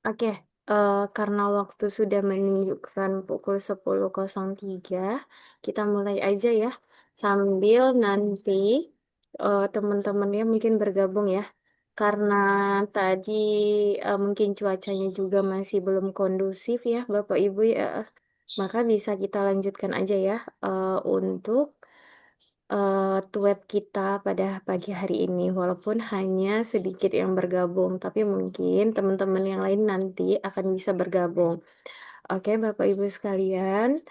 Oke, karena waktu sudah menunjukkan pukul 10.03, kita mulai aja ya, sambil nanti, teman-temannya mungkin bergabung ya. Karena tadi, mungkin cuacanya juga masih belum kondusif ya, Bapak Ibu ya, maka bisa kita lanjutkan aja ya, untuk web kita pada pagi hari ini, walaupun hanya sedikit yang bergabung, tapi mungkin teman-teman yang lain nanti akan bisa bergabung. Oke, Bapak Ibu sekalian,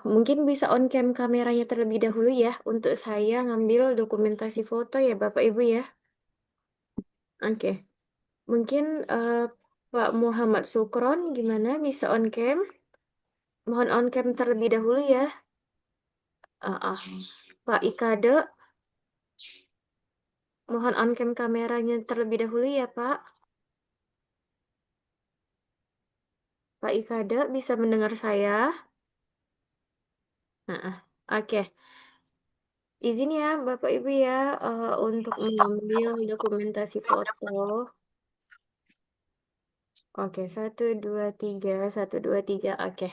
mungkin bisa on cam kameranya terlebih dahulu ya, untuk saya ngambil dokumentasi foto ya, Bapak Ibu ya. Oke, mungkin Pak Muhammad Sukron gimana bisa on cam? Mohon on cam terlebih dahulu ya. Ah, Pak Ikade, mohon on cam kameranya terlebih dahulu ya, Pak. Pak Ikada bisa mendengar saya? Heeh. Oke, izin ya Bapak Ibu ya untuk mengambil dokumentasi foto. Oke, 1, 2, 3, 1, 2, 3. Oke.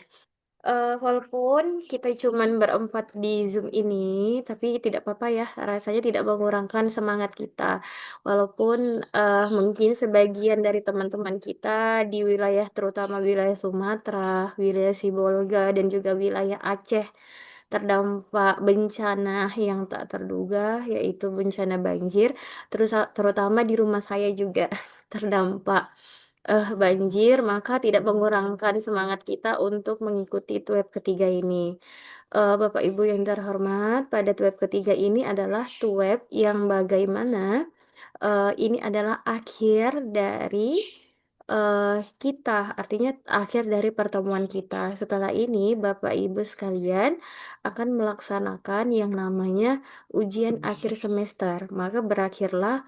Walaupun kita cuman berempat di Zoom ini, tapi tidak apa-apa ya, rasanya tidak mengurangkan semangat kita. Walaupun mungkin sebagian dari teman-teman kita di wilayah, terutama wilayah Sumatera, wilayah Sibolga, dan juga wilayah Aceh, terdampak bencana yang tak terduga, yaitu bencana banjir, terus terutama di rumah saya juga terdampak banjir, maka tidak mengurangkan semangat kita untuk mengikuti web ketiga ini. Bapak Ibu yang terhormat, pada web ketiga ini adalah web yang bagaimana ini adalah akhir dari kita, artinya akhir dari pertemuan kita. Setelah ini, Bapak Ibu sekalian akan melaksanakan yang namanya ujian akhir semester. Maka berakhirlah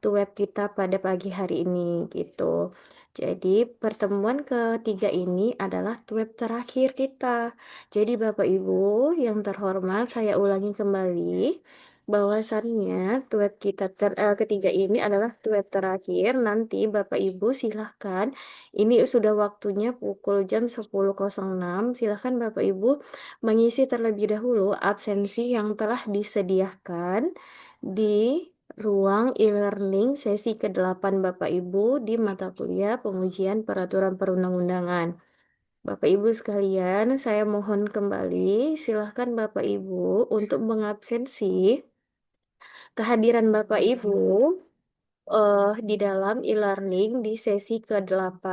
web kita pada pagi hari ini gitu. Jadi pertemuan ketiga ini adalah web terakhir kita. Jadi Bapak Ibu yang terhormat, saya ulangi kembali bahwasannya web kita ketiga ini adalah web terakhir. Nanti Bapak Ibu silahkan, ini sudah waktunya pukul jam 10.06. Silahkan Bapak Ibu mengisi terlebih dahulu absensi yang telah disediakan di ruang e-learning sesi ke-8 Bapak Ibu di mata kuliah pengujian peraturan perundang-undangan. Bapak Ibu sekalian, saya mohon kembali, silahkan Bapak Ibu untuk mengabsensi kehadiran Bapak Ibu di dalam e-learning di sesi ke-8.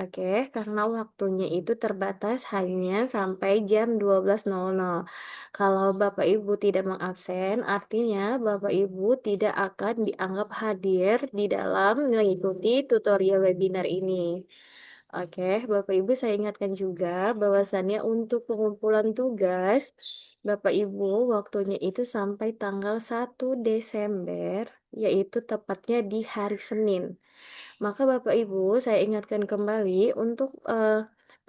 Oke, karena waktunya itu terbatas hanya sampai jam 12.00. Kalau Bapak Ibu tidak mengabsen, artinya Bapak Ibu tidak akan dianggap hadir di dalam mengikuti tutorial webinar ini. Oke, Bapak Ibu saya ingatkan juga bahwasannya untuk pengumpulan tugas, Bapak Ibu waktunya itu sampai tanggal 1 Desember, yaitu tepatnya di hari Senin. Maka Bapak Ibu, saya ingatkan kembali untuk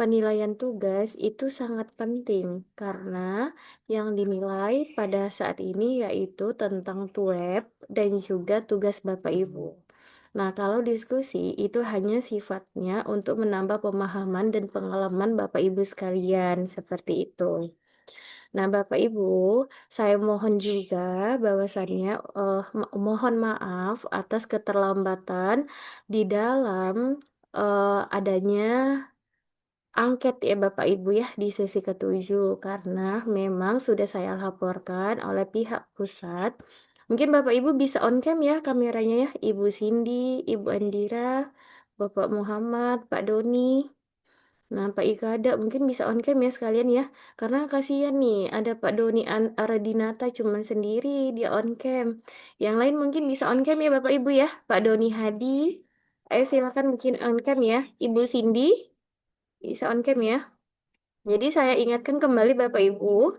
penilaian tugas itu sangat penting karena yang dinilai pada saat ini yaitu tentang web dan juga tugas Bapak Ibu. Nah, kalau diskusi itu hanya sifatnya untuk menambah pemahaman dan pengalaman Bapak Ibu sekalian, seperti itu. Nah, Bapak Ibu, saya mohon juga bahwasannya mohon maaf atas keterlambatan di dalam adanya angket ya Bapak Ibu ya di sesi ke-7 karena memang sudah saya laporkan oleh pihak pusat. Mungkin Bapak Ibu bisa on cam ya kameranya ya, Ibu Cindy, Ibu Andira, Bapak Muhammad, Pak Doni. Nah, Pak Ika ada, mungkin bisa on cam ya sekalian ya. Karena kasihan nih, ada Pak Doni Aradinata cuman sendiri dia on cam. Yang lain mungkin bisa on cam ya Bapak Ibu ya. Pak Doni Hadi, ayo silakan mungkin on cam ya. Ibu Cindy, bisa on cam ya. Jadi saya ingatkan kembali Bapak Ibu,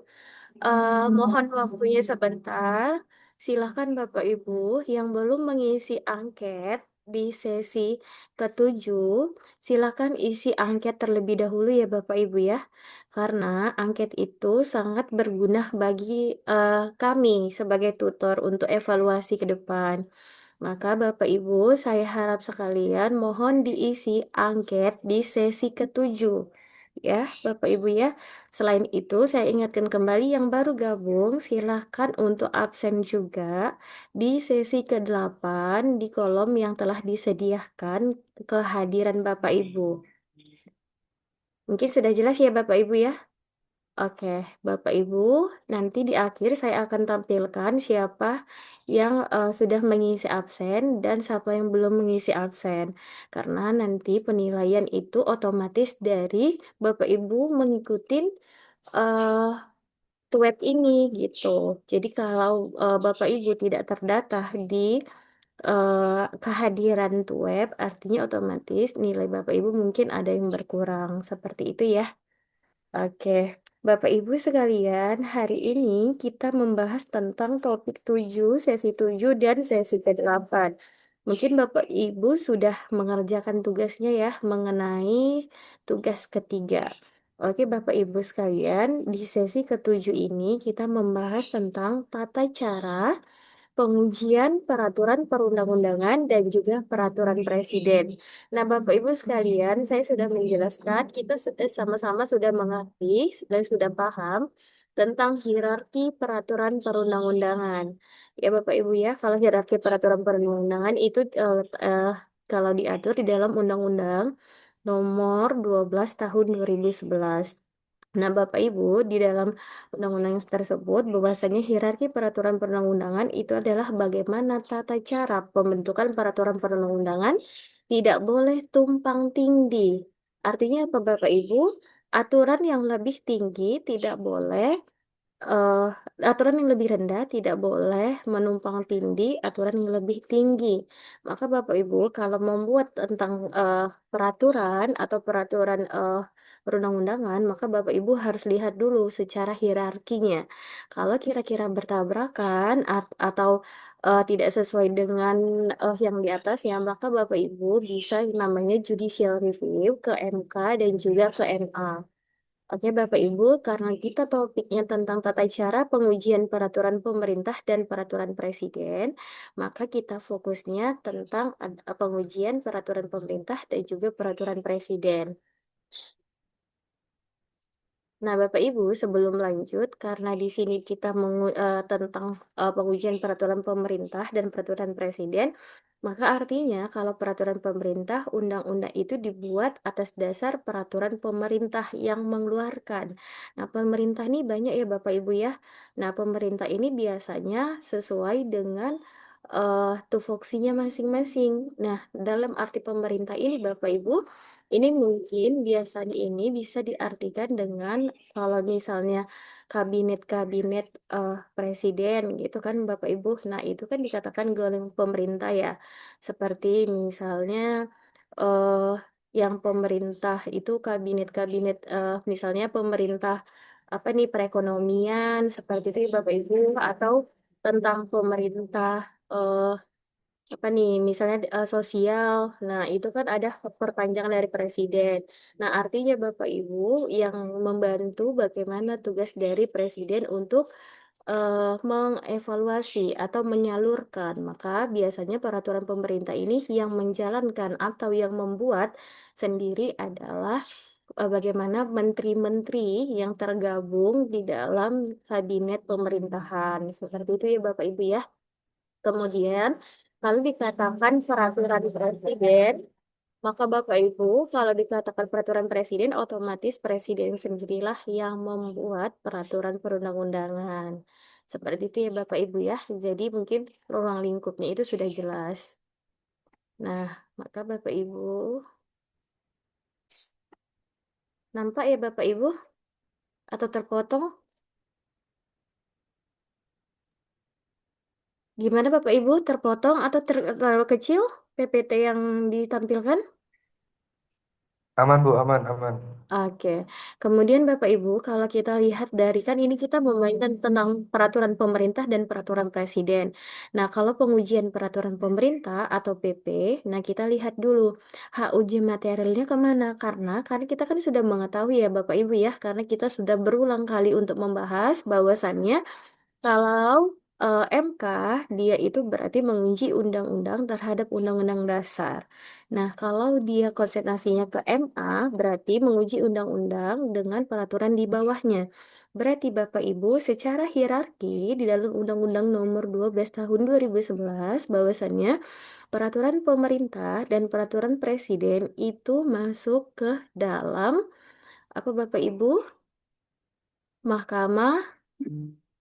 mohon waktunya sebentar. Silahkan Bapak Ibu yang belum mengisi angket di sesi ke-7, silahkan isi angket terlebih dahulu ya Bapak Ibu ya. Karena angket itu sangat berguna bagi kami sebagai tutor untuk evaluasi ke depan. Maka Bapak Ibu, saya harap sekalian mohon diisi angket di sesi ketujuh. Ya, Bapak Ibu ya. Selain itu, saya ingatkan kembali yang baru gabung, silahkan untuk absen juga di sesi ke-8 di kolom yang telah disediakan kehadiran Bapak Ibu. Mungkin sudah jelas ya Bapak Ibu ya? Oke, Bapak Ibu, nanti di akhir saya akan tampilkan siapa yang sudah mengisi absen dan siapa yang belum mengisi absen. Karena nanti penilaian itu otomatis dari Bapak Ibu mengikuti uh, web ini gitu. Jadi kalau Bapak Ibu tidak terdata di kehadiran web, artinya otomatis nilai Bapak Ibu mungkin ada yang berkurang. Seperti itu ya. Oke, Bapak Ibu sekalian, hari ini kita membahas tentang topik 7, sesi 7 dan sesi ke-8. Mungkin Bapak Ibu sudah mengerjakan tugasnya ya mengenai tugas ketiga. Oke, Bapak Ibu sekalian, di sesi ke-7 ini kita membahas tentang tata cara pengujian peraturan perundang-undangan dan juga peraturan presiden. Nah, Bapak Ibu sekalian, saya sudah menjelaskan, kita sama-sama sudah mengerti dan sudah paham tentang hierarki peraturan perundang-undangan. Ya, Bapak Ibu ya, kalau hierarki peraturan perundang-undangan itu kalau diatur di dalam Undang-Undang Nomor 12 Tahun 2011. Nah, Bapak Ibu, di dalam undang-undang tersebut, bahwasanya hierarki peraturan perundang-undangan itu adalah bagaimana tata cara pembentukan peraturan perundang-undangan tidak boleh tumpang tindih. Artinya apa, Bapak Ibu? Aturan yang lebih tinggi tidak boleh eh, aturan yang lebih rendah tidak boleh menumpang tindih aturan yang lebih tinggi. Maka Bapak Ibu kalau membuat tentang peraturan atau peraturan perundang-undangan, maka Bapak Ibu harus lihat dulu secara hierarkinya. Kalau kira-kira bertabrakan atau tidak sesuai dengan yang di atasnya, maka Bapak Ibu bisa yang namanya judicial review ke MK dan juga ke MA. Oke, Bapak Ibu, karena kita topiknya tentang tata cara pengujian peraturan pemerintah dan peraturan presiden, maka kita fokusnya tentang pengujian peraturan pemerintah dan juga peraturan presiden. Nah, Bapak Ibu, sebelum lanjut, karena di sini kita tentang pengujian peraturan pemerintah dan peraturan presiden, maka artinya kalau peraturan pemerintah, undang-undang itu dibuat atas dasar peraturan pemerintah yang mengeluarkan. Nah, pemerintah ini banyak ya Bapak Ibu ya. Nah, pemerintah ini biasanya sesuai dengan tupoksinya masing-masing. Nah, dalam arti pemerintah ini Bapak Ibu, ini mungkin biasanya ini bisa diartikan dengan kalau misalnya kabinet-kabinet presiden gitu kan Bapak Ibu. Nah, itu kan dikatakan golongan pemerintah ya. Seperti misalnya eh yang pemerintah itu kabinet-kabinet misalnya pemerintah apa nih perekonomian seperti itu ya Bapak Ibu atau tentang pemerintah eh apa nih misalnya sosial. Nah, itu kan ada perpanjangan dari presiden. Nah, artinya Bapak Ibu yang membantu bagaimana tugas dari presiden untuk mengevaluasi atau menyalurkan. Maka biasanya peraturan pemerintah ini yang menjalankan atau yang membuat sendiri adalah bagaimana menteri-menteri yang tergabung di dalam kabinet pemerintahan. Seperti itu ya Bapak Ibu ya. Kemudian, kalau dikatakan peraturan presiden, maka Bapak Ibu, kalau dikatakan peraturan presiden, otomatis presiden sendirilah yang membuat peraturan perundang-undangan. Seperti itu ya Bapak Ibu ya. Jadi mungkin ruang lingkupnya itu sudah jelas. Nah, maka Bapak Ibu, nampak ya Bapak Ibu? Atau terpotong? Gimana Bapak Ibu? Terpotong atau terlalu kecil PPT yang ditampilkan? Aman Bu, aman, aman. Oke, kemudian Bapak Ibu, kalau kita lihat dari kan ini kita memainkan tentang peraturan pemerintah dan peraturan presiden. Nah, kalau pengujian peraturan pemerintah atau PP, nah kita lihat dulu hak uji materialnya kemana? Karena kita kan sudah mengetahui ya Bapak Ibu ya, karena kita sudah berulang kali untuk membahas bahwasannya kalau MK dia itu berarti menguji undang-undang terhadap undang-undang dasar. Nah, kalau dia konsentrasinya ke MA berarti menguji undang-undang dengan peraturan di bawahnya. Berarti Bapak Ibu secara hierarki di dalam Undang-Undang Nomor 12 Tahun 2011 bahwasannya peraturan pemerintah dan peraturan presiden itu masuk ke dalam apa Bapak Ibu? Mahkamah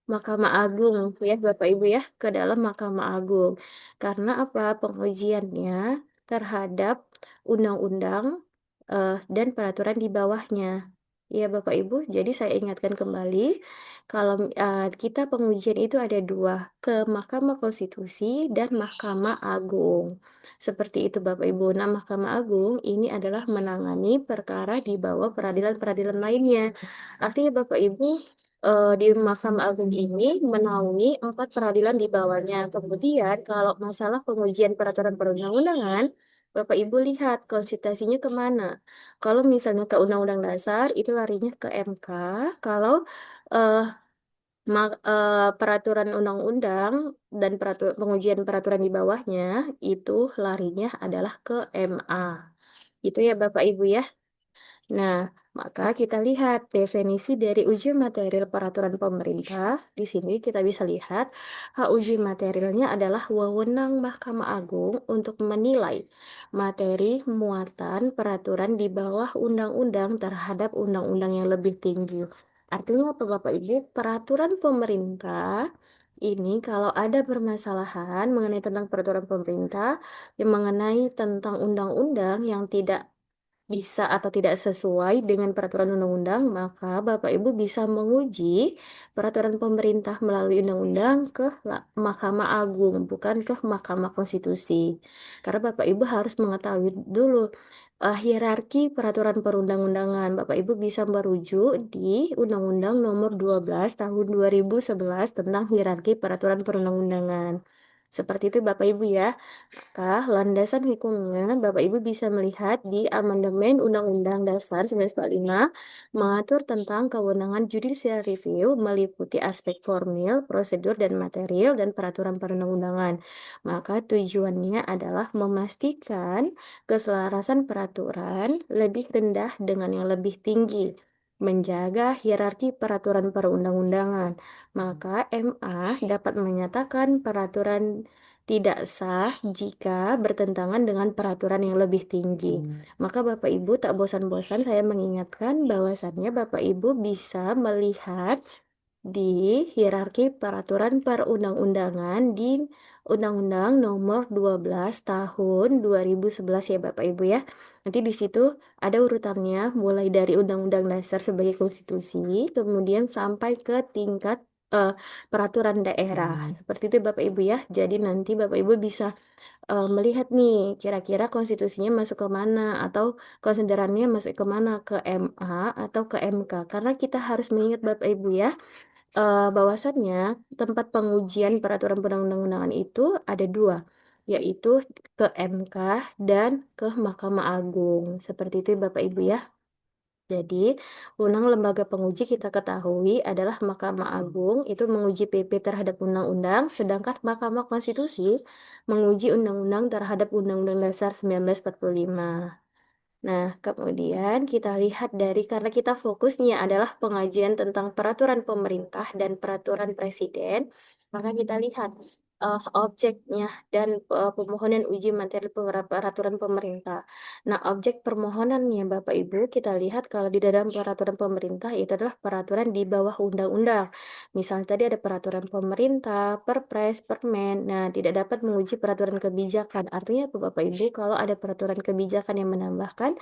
Mahkamah Agung ya Bapak Ibu ya ke dalam Mahkamah Agung. Karena apa? Pengujiannya terhadap undang-undang dan peraturan di bawahnya. Ya Bapak Ibu, jadi saya ingatkan kembali kalau kita pengujian itu ada dua, ke Mahkamah Konstitusi dan Mahkamah Agung. Seperti itu Bapak Ibu. Nah, Mahkamah Agung ini adalah menangani perkara di bawah peradilan-peradilan lainnya. Artinya Bapak Ibu di Mahkamah Agung ini menaungi empat peradilan di bawahnya. Kemudian kalau masalah pengujian peraturan perundang-undangan, Bapak Ibu lihat konsultasinya kemana. Kalau misalnya ke Undang-Undang Dasar itu larinya ke MK. Kalau eh, peraturan undang-undang dan pengujian peraturan di bawahnya itu larinya adalah ke MA. Itu ya Bapak Ibu ya. Nah, maka kita lihat definisi dari uji material peraturan pemerintah. Di sini kita bisa lihat hak uji materialnya adalah wewenang Mahkamah Agung untuk menilai materi muatan peraturan di bawah undang-undang terhadap undang-undang yang lebih tinggi. Artinya apa Bapak Ibu? Peraturan pemerintah ini kalau ada permasalahan mengenai tentang peraturan pemerintah yang mengenai tentang undang-undang yang tidak bisa atau tidak sesuai dengan peraturan undang-undang, maka Bapak Ibu bisa menguji peraturan pemerintah melalui undang-undang ke Mahkamah Agung, bukan ke Mahkamah Konstitusi. Karena Bapak Ibu harus mengetahui dulu hierarki peraturan perundang-undangan. Bapak Ibu bisa merujuk di Undang-Undang Nomor 12 Tahun 2011 tentang hierarki peraturan perundang-undangan. Seperti itu Bapak Ibu ya. Landasan hukumnya, Bapak Ibu bisa melihat di Amandemen Undang-Undang Dasar 1945 mengatur tentang kewenangan judicial review meliputi aspek formil, prosedur, dan material dan peraturan perundang-undangan. Maka tujuannya adalah memastikan keselarasan peraturan lebih rendah dengan yang lebih tinggi, menjaga hierarki peraturan perundang-undangan. Maka MA dapat menyatakan peraturan tidak sah jika bertentangan dengan peraturan yang lebih tinggi. Maka Bapak Ibu tak bosan-bosan saya mengingatkan bahwasannya Bapak Ibu bisa melihat di hierarki peraturan perundang-undangan di Undang-Undang Nomor 12 Tahun 2011 ya Bapak Ibu ya. Nanti di situ ada urutannya mulai dari Undang-Undang Dasar sebagai konstitusi, kemudian sampai ke tingkat eh, peraturan daerah. Seperti itu Bapak Ibu ya. Jadi nanti Bapak Ibu bisa melihat nih kira-kira konstitusinya masuk ke mana atau konsiderannya masuk ke mana, ke MA atau ke MK. Karena kita harus mengingat Bapak Ibu ya bahwasannya tempat pengujian peraturan perundang-undangan itu ada dua, yaitu ke MK dan ke Mahkamah Agung. Seperti itu Bapak Ibu ya. Jadi, wewenang lembaga penguji kita ketahui adalah Mahkamah Agung itu menguji PP terhadap undang-undang, sedangkan Mahkamah Konstitusi menguji undang-undang terhadap Undang-Undang Dasar 1945. Nah, kemudian kita lihat dari karena kita fokusnya adalah pengajian tentang peraturan pemerintah dan peraturan presiden, maka kita lihat objeknya dan pemohonan uji materi peraturan pemerintah. Nah, objek permohonannya Bapak Ibu kita lihat kalau di dalam peraturan pemerintah itu adalah peraturan di bawah undang-undang. Misalnya tadi ada peraturan pemerintah, Perpres, Permen. Nah, tidak dapat menguji peraturan kebijakan. Artinya apa Bapak Ibu? Kalau ada peraturan kebijakan yang menambahkan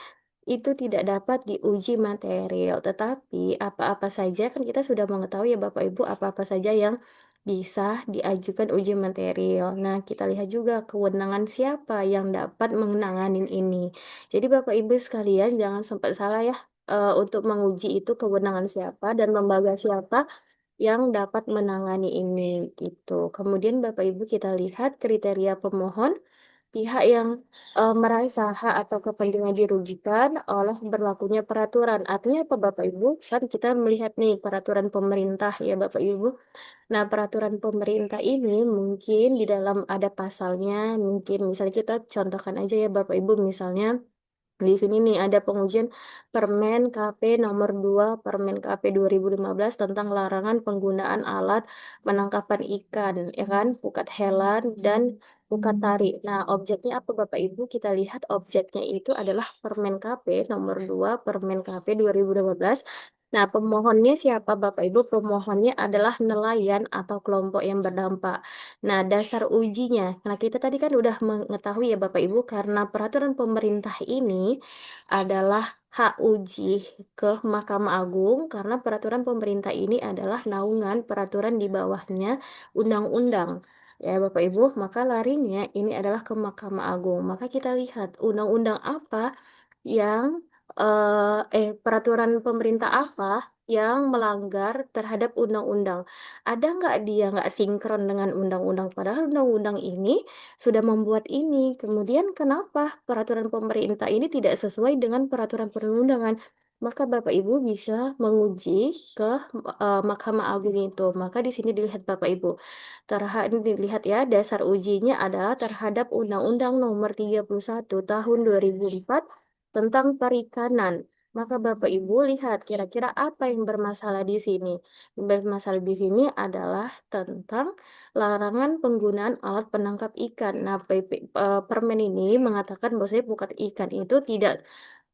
itu tidak dapat diuji material, tetapi apa-apa saja kan kita sudah mengetahui ya Bapak Ibu apa-apa saja yang bisa diajukan uji material. Nah, kita lihat juga kewenangan siapa yang dapat menangani ini. Jadi Bapak Ibu sekalian jangan sampai salah ya untuk menguji itu kewenangan siapa dan lembaga siapa yang dapat menangani ini gitu. Kemudian Bapak Ibu kita lihat kriteria pemohon. pihak yang merasa hak atau kepentingan dirugikan oleh berlakunya peraturan. Artinya apa Bapak Ibu? Kan kita melihat nih peraturan pemerintah ya Bapak Ibu. Nah, peraturan pemerintah ini mungkin di dalam ada pasalnya, mungkin misalnya kita contohkan aja ya Bapak Ibu, misalnya di sini nih ada pengujian Permen KP nomor 2 Permen KP 2015 tentang larangan penggunaan alat penangkapan ikan, ya kan, pukat helan dan pukat tarik. Nah, objeknya apa Bapak Ibu? Kita lihat objeknya itu adalah Permen KP nomor 2 Permen KP 2015. Nah, pemohonnya siapa Bapak Ibu? Pemohonnya adalah nelayan atau kelompok yang berdampak. Nah, dasar ujinya. Nah, kita tadi kan udah mengetahui ya Bapak Ibu, karena peraturan pemerintah ini adalah hak uji ke Mahkamah Agung, karena peraturan pemerintah ini adalah naungan peraturan di bawahnya undang-undang. Ya Bapak Ibu, maka larinya ini adalah ke Mahkamah Agung. Maka kita lihat undang-undang apa yang peraturan pemerintah apa yang melanggar terhadap undang-undang. Ada nggak dia nggak sinkron dengan undang-undang? Padahal undang-undang ini sudah membuat ini. Kemudian kenapa peraturan pemerintah ini tidak sesuai dengan peraturan perundangan? Maka Bapak Ibu bisa menguji ke Mahkamah Agung itu. Maka di sini dilihat Bapak Ibu. Ini dilihat ya, dasar ujinya adalah terhadap Undang-Undang Nomor 31 Tahun 2004 tentang perikanan. Maka Bapak Ibu lihat kira-kira apa yang bermasalah di sini. Yang bermasalah di sini adalah tentang larangan penggunaan alat penangkap ikan. Nah, Permen ini mengatakan bahwasanya pukat ikan itu tidak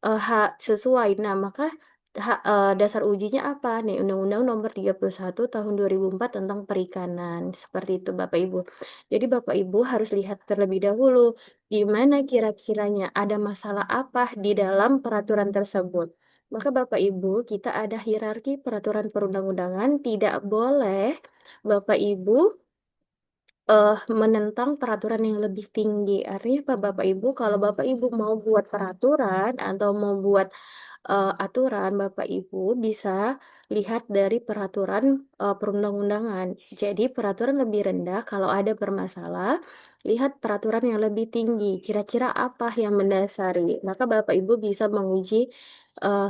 hak sesuai. Nah, maka dasar ujinya apa? Nih, Undang-Undang Nomor 31 Tahun 2004 tentang perikanan. Seperti itu, Bapak Ibu. Jadi, Bapak Ibu harus lihat terlebih dahulu di mana kira-kiranya ada masalah apa di dalam peraturan tersebut. Maka Bapak Ibu, kita ada hierarki peraturan perundang-undangan, tidak boleh Bapak Ibu menentang peraturan yang lebih tinggi. Artinya Pak Bapak Ibu, kalau Bapak Ibu mau buat peraturan atau mau buat aturan, Bapak Ibu bisa lihat dari peraturan perundang-undangan. Jadi peraturan lebih rendah kalau ada bermasalah, lihat peraturan yang lebih tinggi. Kira-kira apa yang mendasari? Maka Bapak Ibu bisa menguji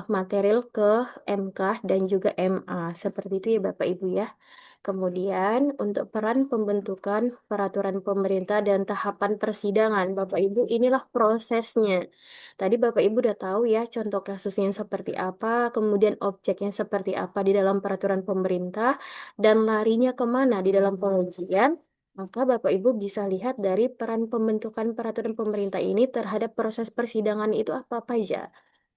material ke MK dan juga MA. Seperti itu ya Bapak Ibu ya. Kemudian untuk peran pembentukan peraturan pemerintah dan tahapan persidangan, Bapak Ibu, inilah prosesnya. Tadi Bapak Ibu udah tahu ya contoh kasusnya seperti apa, kemudian objeknya seperti apa di dalam peraturan pemerintah, dan larinya kemana di dalam pengujian. Maka Bapak Ibu bisa lihat dari peran pembentukan peraturan pemerintah ini terhadap proses persidangan itu apa-apa aja.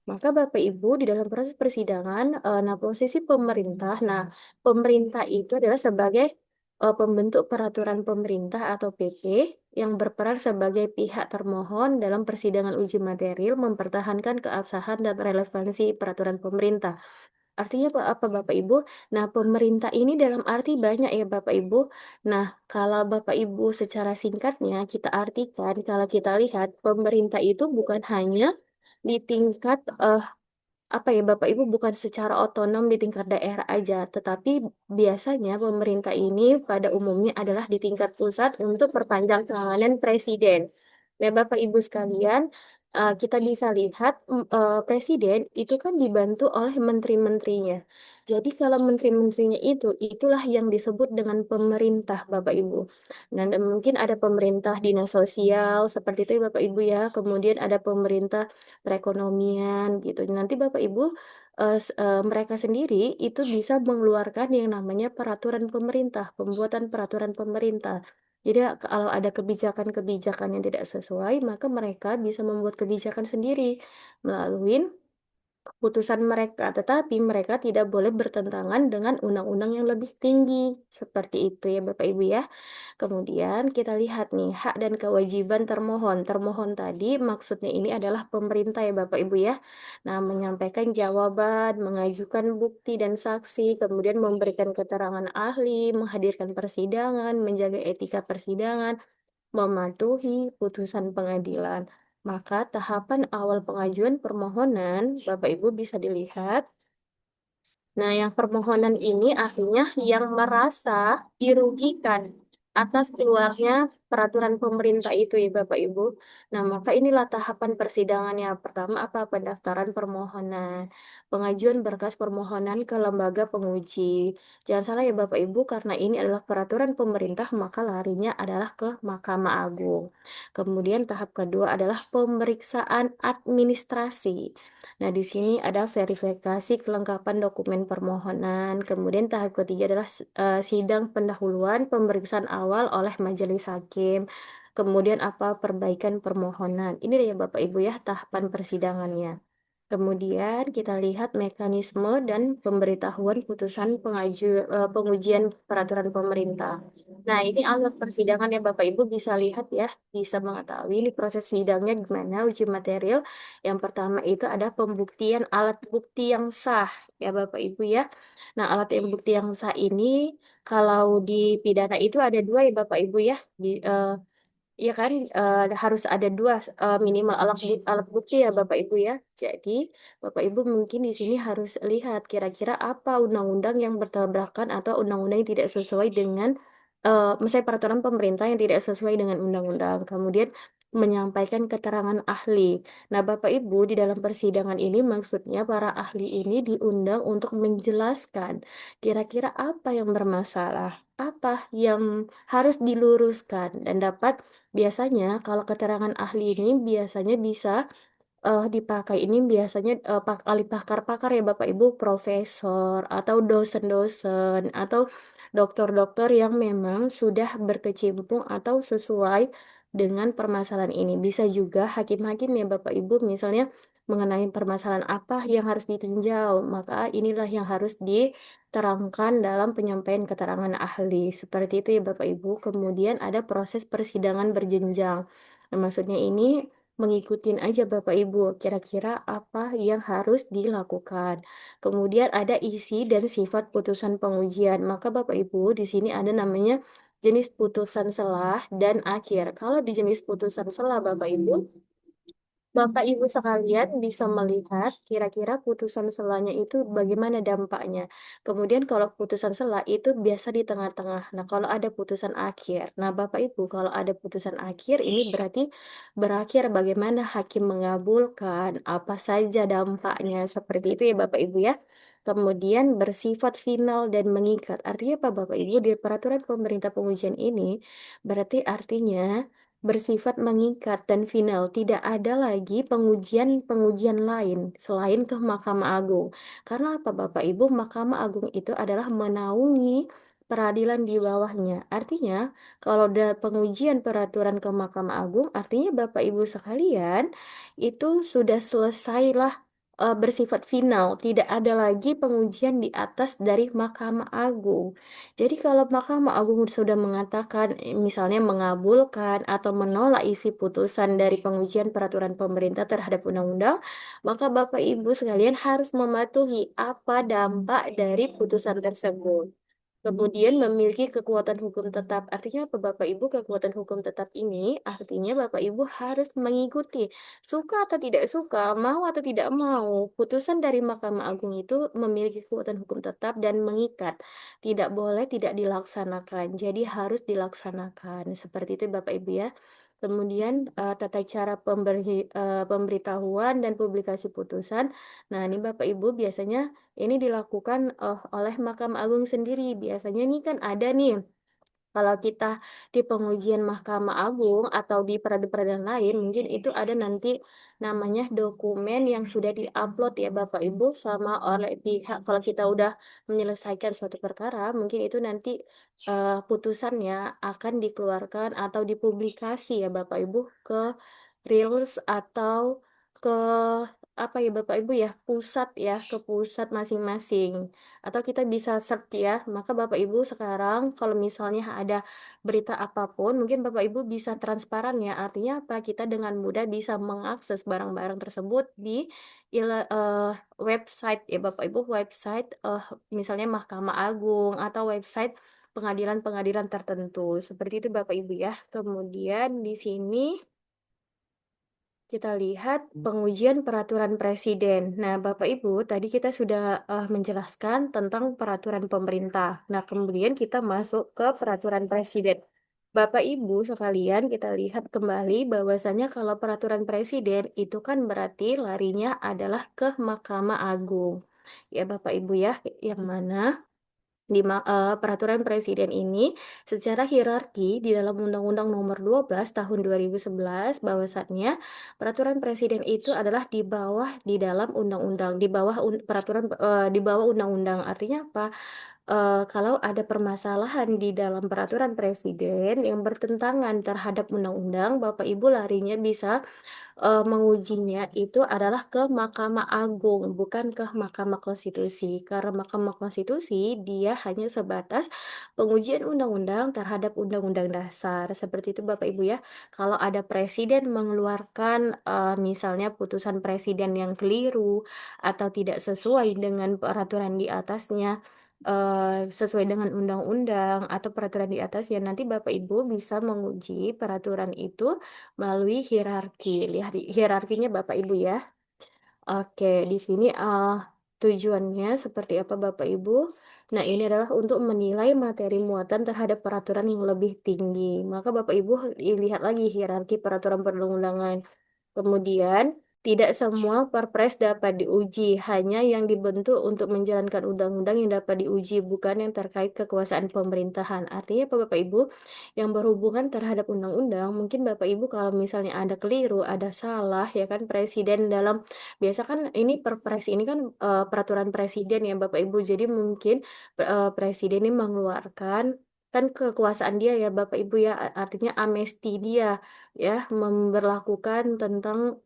Maka Bapak Ibu di dalam proses persidangan, nah posisi pemerintah, nah pemerintah itu adalah sebagai pembentuk peraturan pemerintah atau PP yang berperan sebagai pihak termohon dalam persidangan uji material mempertahankan keabsahan dan relevansi peraturan pemerintah. Artinya apa Bapak Ibu? Nah, pemerintah ini dalam arti banyak ya Bapak Ibu. Nah, kalau Bapak Ibu secara singkatnya kita artikan, kalau kita lihat pemerintah itu bukan hanya di tingkat apa ya Bapak Ibu, bukan secara otonom di tingkat daerah aja, tetapi biasanya pemerintah ini pada umumnya adalah di tingkat pusat untuk perpanjang tangan presiden. Nah, Bapak Ibu sekalian, kita bisa lihat presiden itu kan dibantu oleh menteri-menterinya. Jadi kalau menteri-menterinya itulah yang disebut dengan pemerintah, Bapak Ibu. Nah, dan mungkin ada pemerintah dinas sosial seperti itu ya Bapak Ibu ya. Kemudian ada pemerintah perekonomian gitu. Nanti Bapak Ibu mereka sendiri itu bisa mengeluarkan yang namanya peraturan pemerintah, pembuatan peraturan pemerintah. Jadi kalau ada kebijakan-kebijakan yang tidak sesuai, maka mereka bisa membuat kebijakan sendiri melalui keputusan mereka, tetapi mereka tidak boleh bertentangan dengan undang-undang yang lebih tinggi. Seperti itu ya Bapak Ibu ya. Kemudian kita lihat nih hak dan kewajiban termohon. Termohon tadi maksudnya ini adalah pemerintah ya Bapak Ibu ya. Nah, menyampaikan jawaban, mengajukan bukti dan saksi, kemudian memberikan keterangan ahli, menghadirkan persidangan, menjaga etika persidangan, mematuhi putusan pengadilan. Maka tahapan awal pengajuan permohonan, Bapak Ibu bisa dilihat. Nah, yang permohonan ini artinya yang merasa dirugikan. atas keluarnya peraturan pemerintah itu ya Bapak Ibu. Nah, maka inilah tahapan persidangannya. Pertama apa? Pendaftaran permohonan, pengajuan berkas permohonan ke lembaga penguji. Jangan salah ya Bapak Ibu, karena ini adalah peraturan pemerintah, maka larinya adalah ke Mahkamah Agung. Kemudian tahap kedua adalah pemeriksaan administrasi. Nah, di sini ada verifikasi kelengkapan dokumen permohonan. Kemudian tahap ketiga adalah sidang pendahuluan pemeriksaan awal oleh majelis hakim. Kemudian apa perbaikan permohonan. Ini ya Bapak Ibu ya tahapan persidangannya. Kemudian kita lihat mekanisme dan pemberitahuan putusan pengujian peraturan pemerintah. Nah, ini alat persidangan ya Bapak Ibu bisa lihat ya, bisa mengetahui ini proses sidangnya gimana, uji material. Yang pertama itu ada pembuktian alat bukti yang sah ya Bapak Ibu ya. Nah, alat yang bukti yang sah ini kalau di pidana itu ada dua ya Bapak Ibu ya. Iya kan, harus ada dua minimal alat bukti ya Bapak Ibu ya. Jadi Bapak Ibu mungkin di sini harus lihat kira-kira apa undang-undang yang bertabrakan atau undang-undang yang tidak sesuai dengan, misalnya peraturan pemerintah yang tidak sesuai dengan undang-undang. Kemudian menyampaikan keterangan ahli. Nah Bapak Ibu di dalam persidangan ini maksudnya para ahli ini diundang untuk menjelaskan kira-kira apa yang bermasalah, apa yang harus diluruskan dan dapat. Biasanya kalau keterangan ahli ini biasanya bisa dipakai ini biasanya ahli pakar-pakar ya Bapak Ibu, profesor atau dosen-dosen atau dokter-dokter yang memang sudah berkecimpung atau sesuai dengan permasalahan ini. Bisa juga hakim-hakim ya Bapak Ibu, misalnya mengenai permasalahan apa yang harus ditinjau, maka inilah yang harus diterangkan dalam penyampaian keterangan ahli. Seperti itu ya Bapak Ibu. Kemudian ada proses persidangan berjenjang. Nah, maksudnya ini mengikutin aja Bapak Ibu, kira-kira apa yang harus dilakukan. Kemudian ada isi dan sifat putusan pengujian. Maka Bapak Ibu, di sini ada namanya jenis putusan selah dan akhir. Kalau di jenis putusan selah Bapak Ibu, Bapak Ibu sekalian bisa melihat kira-kira putusan selanya itu bagaimana dampaknya. Kemudian kalau putusan sela itu biasa di tengah-tengah. Nah, kalau ada putusan akhir. Nah, Bapak Ibu, kalau ada putusan akhir ini berarti berakhir bagaimana hakim mengabulkan, apa saja dampaknya. Seperti itu ya Bapak Ibu ya. Kemudian bersifat final dan mengikat. Artinya apa Bapak Ibu? Di peraturan pemerintah pengujian ini berarti artinya bersifat mengikat dan final. Tidak ada lagi pengujian-pengujian lain selain ke Mahkamah Agung. Karena apa Bapak Ibu? Mahkamah Agung itu adalah menaungi peradilan di bawahnya. Artinya, kalau ada pengujian peraturan ke Mahkamah Agung, artinya Bapak Ibu sekalian itu sudah selesailah bersifat final. Tidak ada lagi pengujian di atas dari Mahkamah Agung. Jadi kalau Mahkamah Agung sudah mengatakan, misalnya mengabulkan atau menolak isi putusan dari pengujian peraturan pemerintah terhadap undang-undang, maka Bapak Ibu sekalian harus mematuhi apa dampak dari putusan tersebut. Kemudian memiliki kekuatan hukum tetap. Artinya apa Bapak Ibu? Kekuatan hukum tetap ini artinya Bapak Ibu harus mengikuti. Suka atau tidak suka, mau atau tidak mau, putusan dari Mahkamah Agung itu memiliki kekuatan hukum tetap dan mengikat. Tidak boleh tidak dilaksanakan. Jadi harus dilaksanakan. Seperti itu Bapak Ibu ya. Kemudian tata cara pemberitahuan dan publikasi putusan. Nah, ini Bapak Ibu biasanya ini dilakukan oleh Mahkamah Agung sendiri. Biasanya nih kan ada nih, kalau kita di pengujian Mahkamah Agung atau di peradilan lain, mungkin itu ada nanti namanya dokumen yang sudah diupload ya Bapak Ibu sama oleh pihak. Kalau kita udah menyelesaikan suatu perkara, mungkin itu nanti putusannya akan dikeluarkan atau dipublikasi ya Bapak Ibu ke Reels atau ke apa ya Bapak Ibu ya, ke pusat masing-masing. Atau kita bisa search ya. Maka Bapak Ibu sekarang kalau misalnya ada berita apapun, mungkin Bapak Ibu bisa transparan ya. Artinya apa? Kita dengan mudah bisa mengakses barang-barang tersebut di website ya Bapak Ibu, website misalnya Mahkamah Agung atau website pengadilan-pengadilan tertentu. Seperti itu Bapak Ibu ya. Kemudian di sini kita lihat pengujian peraturan presiden. Nah, Bapak Ibu, tadi kita sudah menjelaskan tentang peraturan pemerintah. Nah, kemudian kita masuk ke peraturan presiden. Bapak Ibu sekalian, kita lihat kembali bahwasanya kalau peraturan presiden itu kan berarti larinya adalah ke Mahkamah Agung. Ya Bapak Ibu ya, yang mana peraturan presiden ini secara hierarki di dalam Undang-Undang Nomor 12 Tahun 2011 bahwasannya peraturan presiden itu adalah di bawah di dalam undang-undang, di bawah di bawah undang-undang. Artinya apa? Kalau ada permasalahan di dalam peraturan presiden yang bertentangan terhadap undang-undang, Bapak Ibu larinya bisa mengujinya itu adalah ke Mahkamah Agung, bukan ke Mahkamah Konstitusi. Karena Mahkamah Konstitusi dia hanya sebatas pengujian undang-undang terhadap Undang-Undang Dasar. Seperti itu Bapak Ibu ya. Kalau ada presiden mengeluarkan misalnya putusan presiden yang keliru atau tidak sesuai dengan peraturan di atasnya, sesuai dengan undang-undang atau peraturan di atasnya, nanti Bapak Ibu bisa menguji peraturan itu melalui hierarki. Lihat hierarkinya Bapak Ibu ya. Oke, di sini tujuannya seperti apa Bapak Ibu? Nah, ini adalah untuk menilai materi muatan terhadap peraturan yang lebih tinggi. Maka Bapak Ibu lihat lagi hierarki peraturan perundang-undangan. Kemudian, tidak semua perpres dapat diuji, hanya yang dibentuk untuk menjalankan undang-undang yang dapat diuji, bukan yang terkait kekuasaan pemerintahan. Artinya apa Bapak Ibu? Yang berhubungan terhadap undang-undang, mungkin Bapak Ibu kalau misalnya ada keliru, ada salah, ya kan presiden dalam, biasa kan ini perpres ini kan peraturan presiden ya Bapak Ibu, jadi mungkin presiden ini mengeluarkan kan kekuasaan dia ya Bapak Ibu ya, artinya amnesti dia ya memberlakukan tentang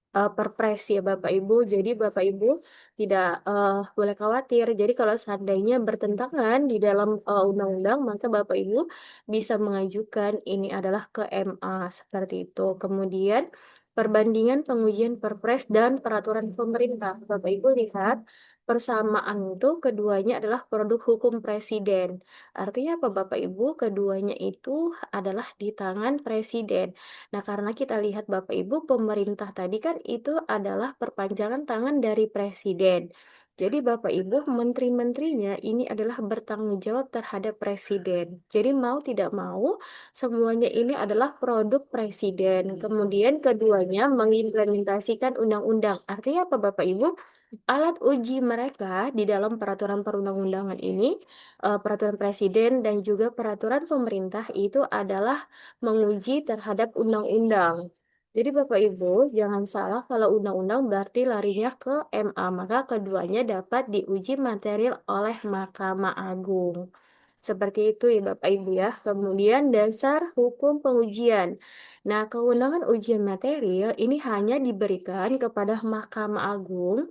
perpres ya Bapak Ibu. Jadi Bapak Ibu tidak boleh khawatir. Jadi kalau seandainya bertentangan di dalam undang-undang, maka Bapak Ibu bisa mengajukan ini adalah ke MA seperti itu. Kemudian perbandingan pengujian perpres dan peraturan pemerintah. Bapak Ibu lihat persamaan itu keduanya adalah produk hukum presiden. Artinya apa Bapak Ibu? Keduanya itu adalah di tangan presiden. Nah, karena kita lihat Bapak Ibu, pemerintah tadi kan itu adalah perpanjangan tangan dari presiden. Jadi Bapak Ibu, menteri-menterinya ini adalah bertanggung jawab terhadap presiden. Jadi mau tidak mau, semuanya ini adalah produk presiden. Kemudian keduanya mengimplementasikan undang-undang. Artinya apa Bapak Ibu? Alat uji mereka di dalam peraturan perundang-undangan ini, peraturan presiden dan juga peraturan pemerintah itu adalah menguji terhadap undang-undang. Jadi Bapak Ibu, jangan salah kalau undang-undang berarti larinya ke MA, maka keduanya dapat diuji material oleh Mahkamah Agung. Seperti itu ya Bapak Ibu ya. Kemudian dasar hukum pengujian. Nah, kewenangan ujian material ini hanya diberikan kepada Mahkamah Agung,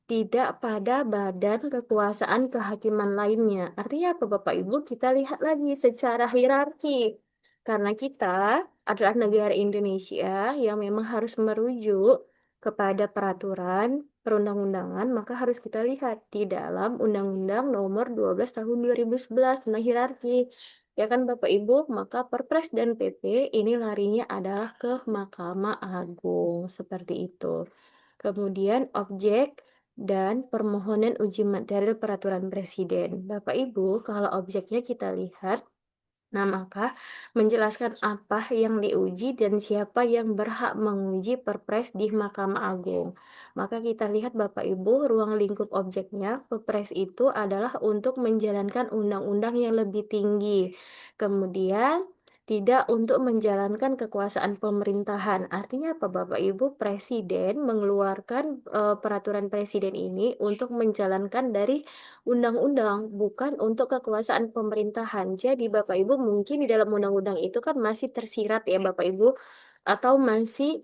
tidak pada badan kekuasaan kehakiman lainnya. Artinya apa Bapak Ibu? Kita lihat lagi secara hierarki. Karena kita adalah negara Indonesia yang memang harus merujuk kepada peraturan perundang-undangan, maka harus kita lihat di dalam Undang-Undang Nomor 12 Tahun 2011 tentang hierarki. Ya kan Bapak Ibu, maka Perpres dan PP ini larinya adalah ke Mahkamah Agung, seperti itu. Kemudian objek dan permohonan uji material peraturan presiden. Bapak Ibu, kalau objeknya kita lihat, nah, maka menjelaskan apa yang diuji dan siapa yang berhak menguji perpres di Mahkamah Agung. Maka kita lihat Bapak Ibu, ruang lingkup objeknya, perpres itu adalah untuk menjalankan undang-undang yang lebih tinggi. Kemudian tidak untuk menjalankan kekuasaan pemerintahan. Artinya apa Bapak Ibu? Presiden mengeluarkan peraturan presiden ini untuk menjalankan dari undang-undang, bukan untuk kekuasaan pemerintahan. Jadi Bapak Ibu mungkin di dalam undang-undang itu kan masih tersirat ya Bapak Ibu, atau masih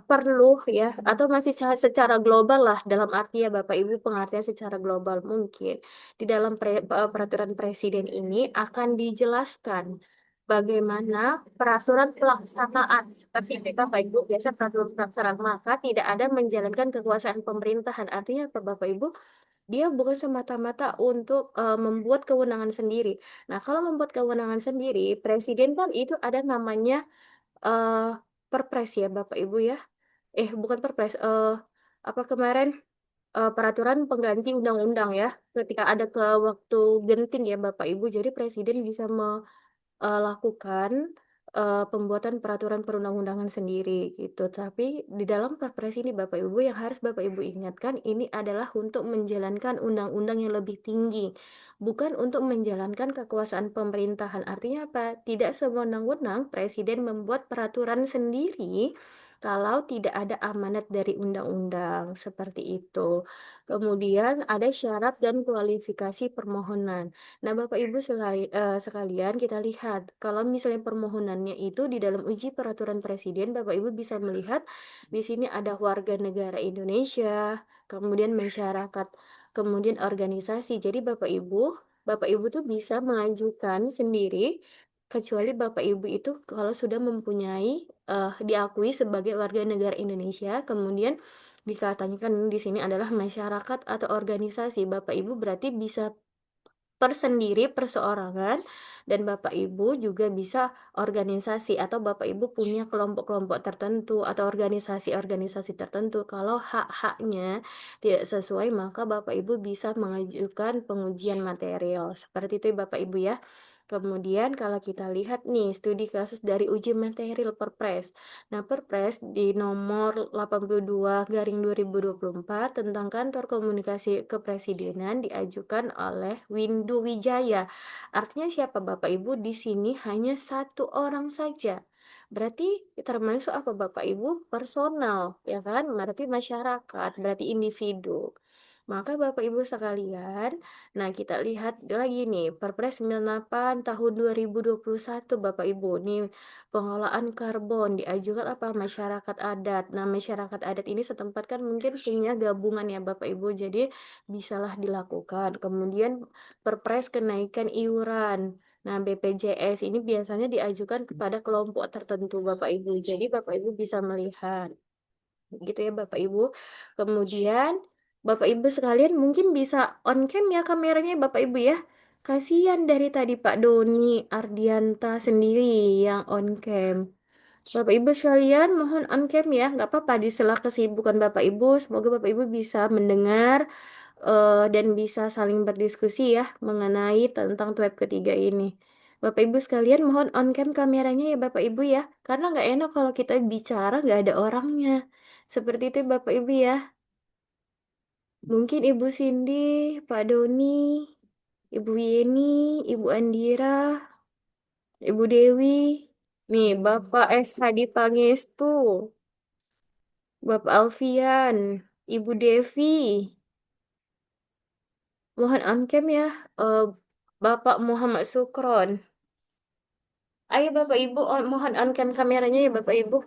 perlu ya, atau masih secara global lah, dalam arti ya Bapak Ibu pengertian secara global mungkin. Di dalam peraturan presiden ini akan dijelaskan bagaimana peraturan pelaksanaan. Tapi Bapak Ibu biasa peraturan pelaksanaan, maka tidak ada menjalankan kekuasaan pemerintahan. Artinya apa Bapak Ibu? Dia bukan semata-mata untuk membuat kewenangan sendiri. Nah, kalau membuat kewenangan sendiri, presiden kan itu ada namanya eh, perpres ya, Bapak Ibu ya. Bukan perpres, apa kemarin peraturan pengganti undang-undang ya. Ketika ada ke waktu genting ya, Bapak Ibu, jadi presiden bisa lakukan pembuatan peraturan perundang-undangan sendiri gitu. Tapi di dalam Perpres ini Bapak Ibu yang harus Bapak Ibu ingatkan ini adalah untuk menjalankan undang-undang yang lebih tinggi, bukan untuk menjalankan kekuasaan pemerintahan. Artinya apa? Tidak sewenang-wenang Presiden membuat peraturan sendiri kalau tidak ada amanat dari undang-undang seperti itu. Kemudian ada syarat dan kualifikasi permohonan. Nah, Bapak Ibu sekalian kita lihat kalau misalnya permohonannya itu di dalam uji peraturan presiden, Bapak Ibu bisa melihat di sini ada warga negara Indonesia, kemudian masyarakat, kemudian organisasi. Jadi Bapak Ibu tuh bisa mengajukan sendiri kecuali Bapak Ibu itu kalau sudah mempunyai diakui sebagai warga negara Indonesia, kemudian dikatakan di sini adalah masyarakat atau organisasi. Bapak Ibu berarti bisa sendiri, perseorangan, dan Bapak Ibu juga bisa organisasi atau Bapak Ibu punya kelompok-kelompok tertentu atau organisasi-organisasi tertentu. Kalau hak-haknya tidak sesuai, maka Bapak Ibu bisa mengajukan pengujian material. Seperti itu ya, Bapak Ibu ya. Kemudian kalau kita lihat nih studi kasus dari uji material Perpres. Nah, Perpres di nomor 82 garing 2024 tentang Kantor Komunikasi Kepresidenan diajukan oleh Windu Wijaya. Artinya siapa Bapak Ibu? Di sini hanya satu orang saja. Berarti termasuk apa Bapak Ibu? Personal, ya kan? Berarti masyarakat, berarti individu. Maka Bapak Ibu sekalian, nah kita lihat lagi nih, Perpres 98 tahun 2021 Bapak Ibu. Nih pengelolaan karbon diajukan apa? Masyarakat adat. Nah, masyarakat adat ini setempat kan mungkin punya gabungan ya Bapak Ibu, jadi bisalah dilakukan. Kemudian Perpres kenaikan iuran. Nah, BPJS ini biasanya diajukan kepada kelompok tertentu Bapak Ibu. Jadi Bapak Ibu bisa melihat gitu ya Bapak Ibu. Kemudian Bapak Ibu sekalian mungkin bisa on cam ya kameranya Bapak Ibu ya. Kasihan dari tadi Pak Doni Ardianta sendiri yang on cam. Bapak Ibu sekalian mohon on cam ya, nggak apa-apa di sela kesibukan Bapak Ibu. Semoga Bapak Ibu bisa mendengar dan bisa saling berdiskusi ya mengenai tentang web ketiga ini. Bapak Ibu sekalian mohon on cam kameranya ya Bapak Ibu ya, karena nggak enak kalau kita bicara nggak ada orangnya. Seperti itu Bapak Ibu ya. Mungkin Ibu Cindy, Pak Doni, Ibu Yeni, Ibu Andira, Ibu Dewi, nih Bapak S. Hadi Pangestu, Bapak Alfian, Ibu Devi, mohon on cam ya, eh, Bapak Muhammad Sukron. Ayo Bapak Ibu, mohon on cam kameranya ya Bapak Ibu.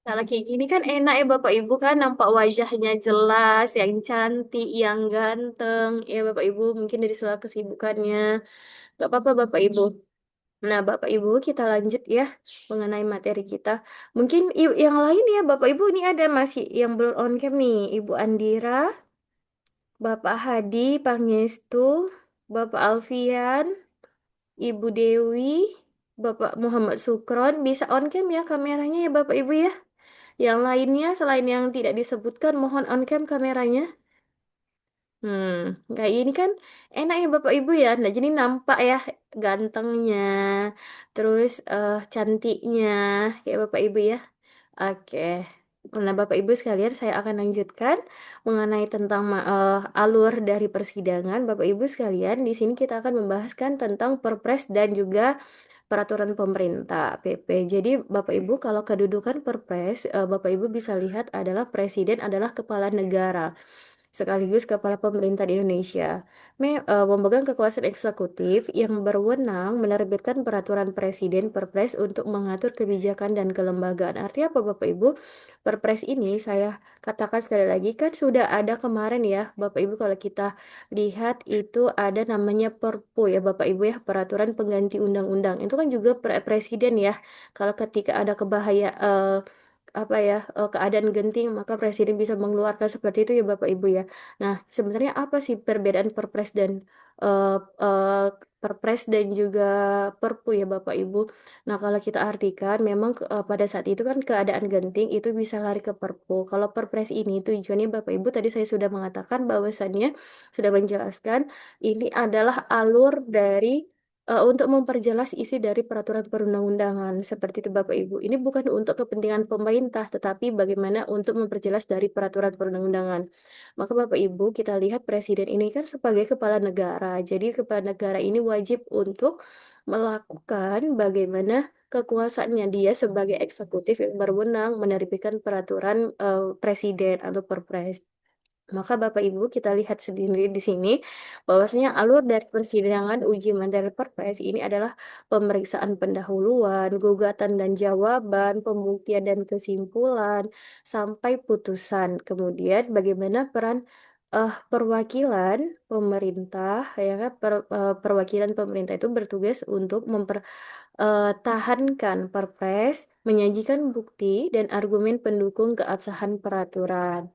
Kalau kayak gini kan enak ya Bapak Ibu kan nampak wajahnya jelas, yang cantik, yang ganteng. Ya Bapak Ibu mungkin dari sela kesibukannya. Gak apa-apa Bapak Ibu. Nah Bapak Ibu kita lanjut ya mengenai materi kita. Mungkin yang lain ya Bapak Ibu ini ada masih yang belum on cam nih. Ibu Andira, Bapak Hadi Pangestu, Bapak Alfian, Ibu Dewi, Bapak Muhammad Sukron. Bisa on cam ya kameranya ya Bapak Ibu ya. Yang lainnya selain yang tidak disebutkan mohon on cam kameranya. Hmm, kayak gini kan enak ya Bapak Ibu ya. Nah, jadi nampak ya gantengnya, terus cantiknya ya Bapak Ibu ya. Oke. Nah, Bapak Ibu sekalian, saya akan lanjutkan mengenai tentang alur dari persidangan. Bapak Ibu sekalian, di sini kita akan membahaskan tentang Perpres dan juga peraturan pemerintah PP. Jadi Bapak Ibu kalau kedudukan Perpres, Bapak Ibu bisa lihat adalah presiden adalah kepala negara sekaligus kepala pemerintah di Indonesia. Memegang kekuasaan eksekutif yang berwenang menerbitkan peraturan presiden Perpres untuk mengatur kebijakan dan kelembagaan. Artinya apa Bapak Ibu? Perpres ini saya katakan sekali lagi kan sudah ada kemarin ya Bapak Ibu kalau kita lihat itu ada namanya Perpu ya Bapak Ibu ya peraturan pengganti undang-undang. Itu kan juga presiden ya. Kalau ketika ada apa ya keadaan genting maka presiden bisa mengeluarkan seperti itu ya Bapak Ibu ya. Nah, sebenarnya apa sih perbedaan eh, eh, Perpres dan juga Perpu ya Bapak Ibu? Nah, kalau kita artikan memang pada saat itu kan keadaan genting itu bisa lari ke Perpu. Kalau Perpres ini tujuannya Bapak Ibu tadi saya sudah mengatakan bahwasannya sudah menjelaskan ini adalah alur dari Untuk memperjelas isi dari peraturan perundang-undangan seperti itu Bapak Ibu. Ini bukan untuk kepentingan pemerintah, tetapi bagaimana untuk memperjelas dari peraturan perundang-undangan. Maka Bapak Ibu, kita lihat presiden ini kan sebagai kepala negara. Jadi kepala negara ini wajib untuk melakukan bagaimana kekuasaannya dia sebagai eksekutif yang berwenang menerbitkan peraturan presiden atau perpres. Maka Bapak Ibu kita lihat sendiri di sini bahwasanya alur dari persidangan uji materi Perpres ini adalah pemeriksaan pendahuluan, gugatan dan jawaban, pembuktian dan kesimpulan sampai putusan. Kemudian bagaimana peran perwakilan pemerintah ya kan perwakilan pemerintah itu bertugas untuk mempertahankan Perpres, menyajikan bukti dan argumen pendukung keabsahan peraturan.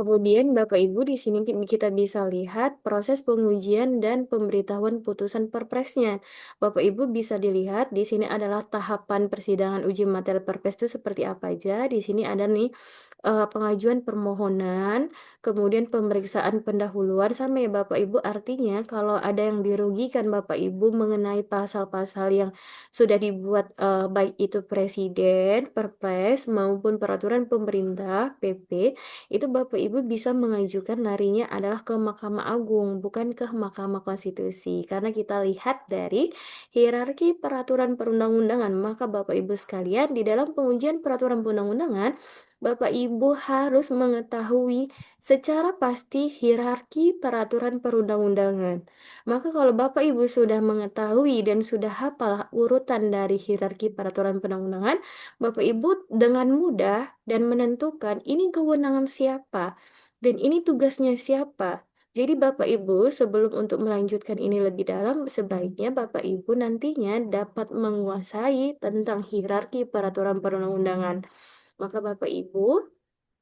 Kemudian Bapak Ibu di sini kita bisa lihat proses pengujian dan pemberitahuan putusan perpresnya. Bapak Ibu bisa dilihat di sini adalah tahapan persidangan uji materi perpres itu seperti apa aja. Di sini ada nih pengajuan permohonan, kemudian pemeriksaan pendahuluan sama ya Bapak Ibu. Artinya kalau ada yang dirugikan Bapak Ibu mengenai pasal-pasal yang sudah dibuat baik itu presiden, perpres maupun peraturan pemerintah PP itu Bapak Ibu bisa mengajukan larinya adalah ke Mahkamah Agung, bukan ke Mahkamah Konstitusi. Karena kita lihat dari hierarki peraturan perundang-undangan, maka Bapak Ibu sekalian di dalam pengujian peraturan perundang-undangan, Bapak Ibu harus mengetahui secara pasti hierarki peraturan perundang-undangan. Maka kalau Bapak Ibu sudah mengetahui dan sudah hafal urutan dari hierarki peraturan perundang-undangan, Bapak Ibu dengan mudah dan menentukan ini kewenangan siapa dan ini tugasnya siapa. Jadi Bapak Ibu sebelum untuk melanjutkan ini lebih dalam, sebaiknya Bapak Ibu nantinya dapat menguasai tentang hierarki peraturan perundang-undangan. Maka Bapak Ibu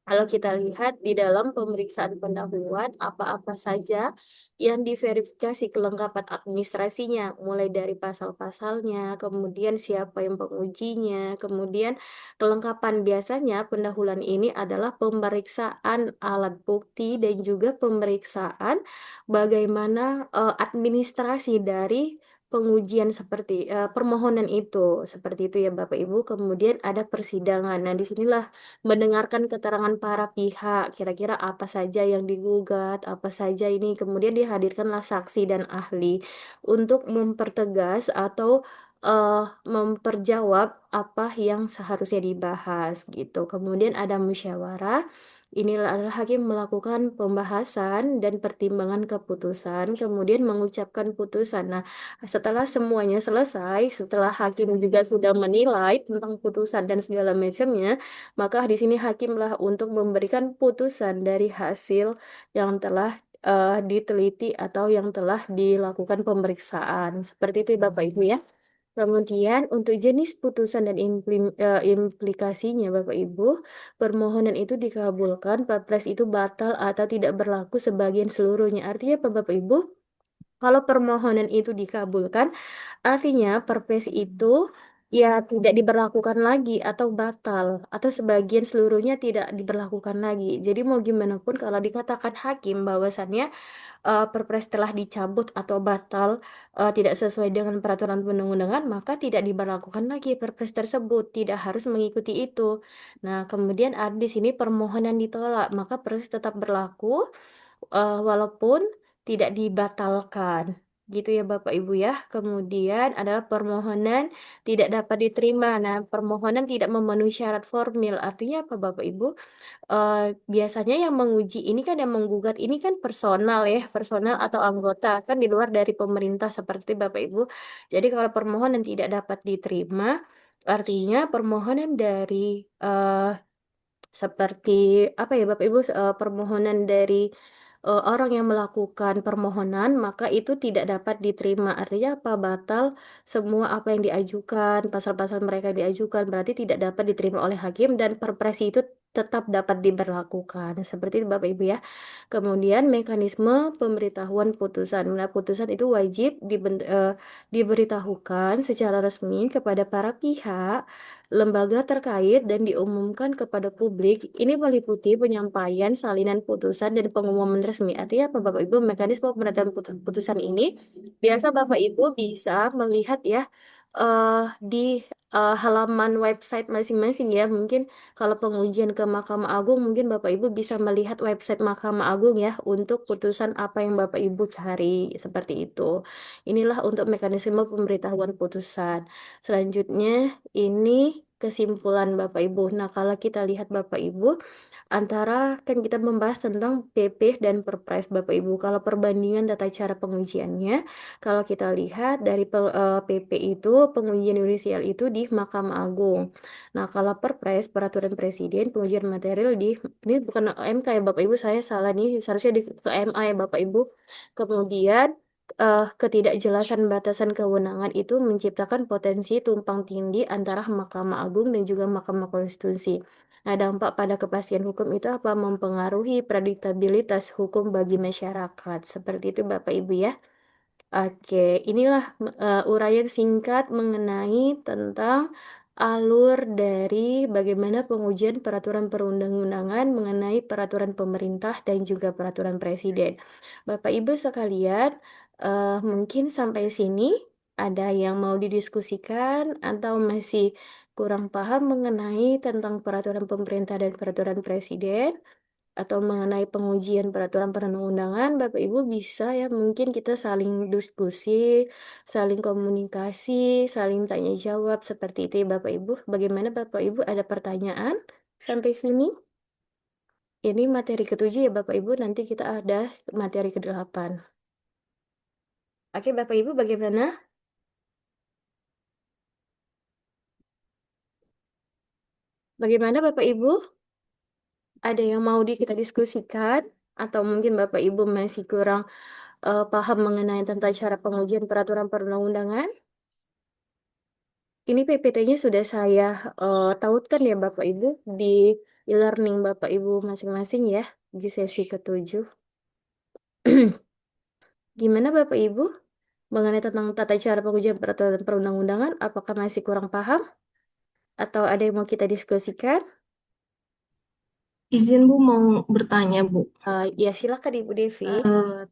kalau kita lihat di dalam pemeriksaan pendahuluan, apa-apa saja yang diverifikasi kelengkapan administrasinya, mulai dari pasal-pasalnya, kemudian siapa yang pengujinya, kemudian kelengkapan biasanya pendahuluan ini adalah pemeriksaan alat bukti dan juga pemeriksaan bagaimana administrasi dari pengujian seperti permohonan itu, seperti itu ya Bapak Ibu. Kemudian ada persidangan. Nah, disinilah mendengarkan keterangan para pihak, kira-kira apa saja yang digugat, apa saja ini, kemudian dihadirkanlah saksi dan ahli untuk mempertegas atau eh, memperjawab apa yang seharusnya dibahas gitu. Kemudian ada musyawarah. Inilah adalah hakim melakukan pembahasan dan pertimbangan keputusan, kemudian mengucapkan putusan. Nah, setelah semuanya selesai, setelah hakim juga sudah menilai tentang putusan dan segala macamnya, maka di sini hakimlah untuk memberikan putusan dari hasil yang telah diteliti atau yang telah dilakukan pemeriksaan. Seperti itu Bapak Ibu ya. Kemudian untuk jenis putusan dan implikasinya Bapak Ibu, permohonan itu dikabulkan, perpres itu batal atau tidak berlaku sebagian seluruhnya. Artinya apa Bapak Ibu? Kalau permohonan itu dikabulkan, artinya perpres itu ya tidak diberlakukan lagi atau batal atau sebagian seluruhnya tidak diberlakukan lagi. Jadi mau gimana pun kalau dikatakan hakim bahwasannya perpres telah dicabut atau batal tidak sesuai dengan peraturan perundang-undangan, maka tidak diberlakukan lagi perpres tersebut, tidak harus mengikuti itu. Nah, kemudian ada di sini permohonan ditolak, maka perpres tetap berlaku walaupun tidak dibatalkan. Gitu ya Bapak Ibu ya. Kemudian adalah permohonan tidak dapat diterima. Nah, permohonan tidak memenuhi syarat formil. Artinya apa Bapak Ibu? eh, Biasanya yang menguji ini kan yang menggugat ini kan personal ya, personal atau anggota kan di luar dari pemerintah seperti Bapak Ibu. Jadi kalau permohonan tidak dapat diterima, artinya permohonan dari eh, seperti apa ya Bapak Ibu permohonan dari orang yang melakukan permohonan maka itu tidak dapat diterima. Artinya apa? Batal semua apa yang diajukan, pasal-pasal mereka yang diajukan berarti tidak dapat diterima oleh hakim dan perpres itu tetap dapat diberlakukan. Seperti itu Bapak Ibu ya. Kemudian mekanisme pemberitahuan putusan. Nah, putusan itu wajib diberitahukan secara resmi kepada para pihak, lembaga terkait dan diumumkan kepada publik. Ini meliputi penyampaian salinan putusan dan pengumuman resmi. Artinya apa Bapak Ibu? Mekanisme pemberitahuan putusan ini biasa Bapak Ibu bisa melihat ya di halaman website masing-masing ya. Mungkin kalau pengujian ke Mahkamah Agung, mungkin Bapak Ibu bisa melihat website Mahkamah Agung ya untuk putusan apa yang Bapak Ibu cari seperti itu. Inilah untuk mekanisme pemberitahuan putusan. Selanjutnya ini kesimpulan Bapak Ibu. Nah, kalau kita lihat Bapak Ibu, antara kan kita membahas tentang PP dan Perpres Bapak Ibu. Kalau perbandingan tata cara pengujiannya, kalau kita lihat dari PP itu pengujian yudisial itu di Mahkamah Agung. Nah, kalau Perpres peraturan presiden pengujian material di ini bukan MK ya Bapak Ibu, saya salah nih, seharusnya di ke MA ya Bapak Ibu. Kemudian ketidakjelasan batasan kewenangan itu menciptakan potensi tumpang tindih antara Mahkamah Agung dan juga Mahkamah Konstitusi. Nah, dampak pada kepastian hukum itu apa? Mempengaruhi prediktabilitas hukum bagi masyarakat. Seperti itu Bapak Ibu ya. Oke, inilah uraian singkat mengenai tentang alur dari bagaimana pengujian peraturan perundang-undangan mengenai peraturan pemerintah dan juga peraturan presiden. Bapak Ibu sekalian, mungkin sampai sini ada yang mau didiskusikan atau masih kurang paham mengenai tentang peraturan pemerintah dan peraturan presiden? Atau mengenai pengujian peraturan perundang-undangan, Bapak Ibu bisa ya mungkin kita saling diskusi, saling komunikasi, saling tanya jawab seperti itu ya Bapak Ibu. Bagaimana Bapak Ibu ada pertanyaan sampai sini? Ini materi ketujuh ya Bapak Ibu, nanti kita ada materi kedelapan. Oke Bapak Ibu bagaimana? Bagaimana Bapak Ibu? Ada yang mau kita diskusikan? Atau mungkin Bapak Ibu masih kurang paham mengenai tentang cara pengujian peraturan perundang-undangan? Ini PPT-nya sudah saya tautkan ya Bapak Ibu di e-learning Bapak Ibu masing-masing ya di sesi ketujuh. Gimana Bapak Ibu mengenai tentang tata cara pengujian peraturan perundang-undangan? Apakah masih kurang paham atau ada yang mau kita diskusikan? Izin Bu mau bertanya Bu. Ya silakan Ibu Devi.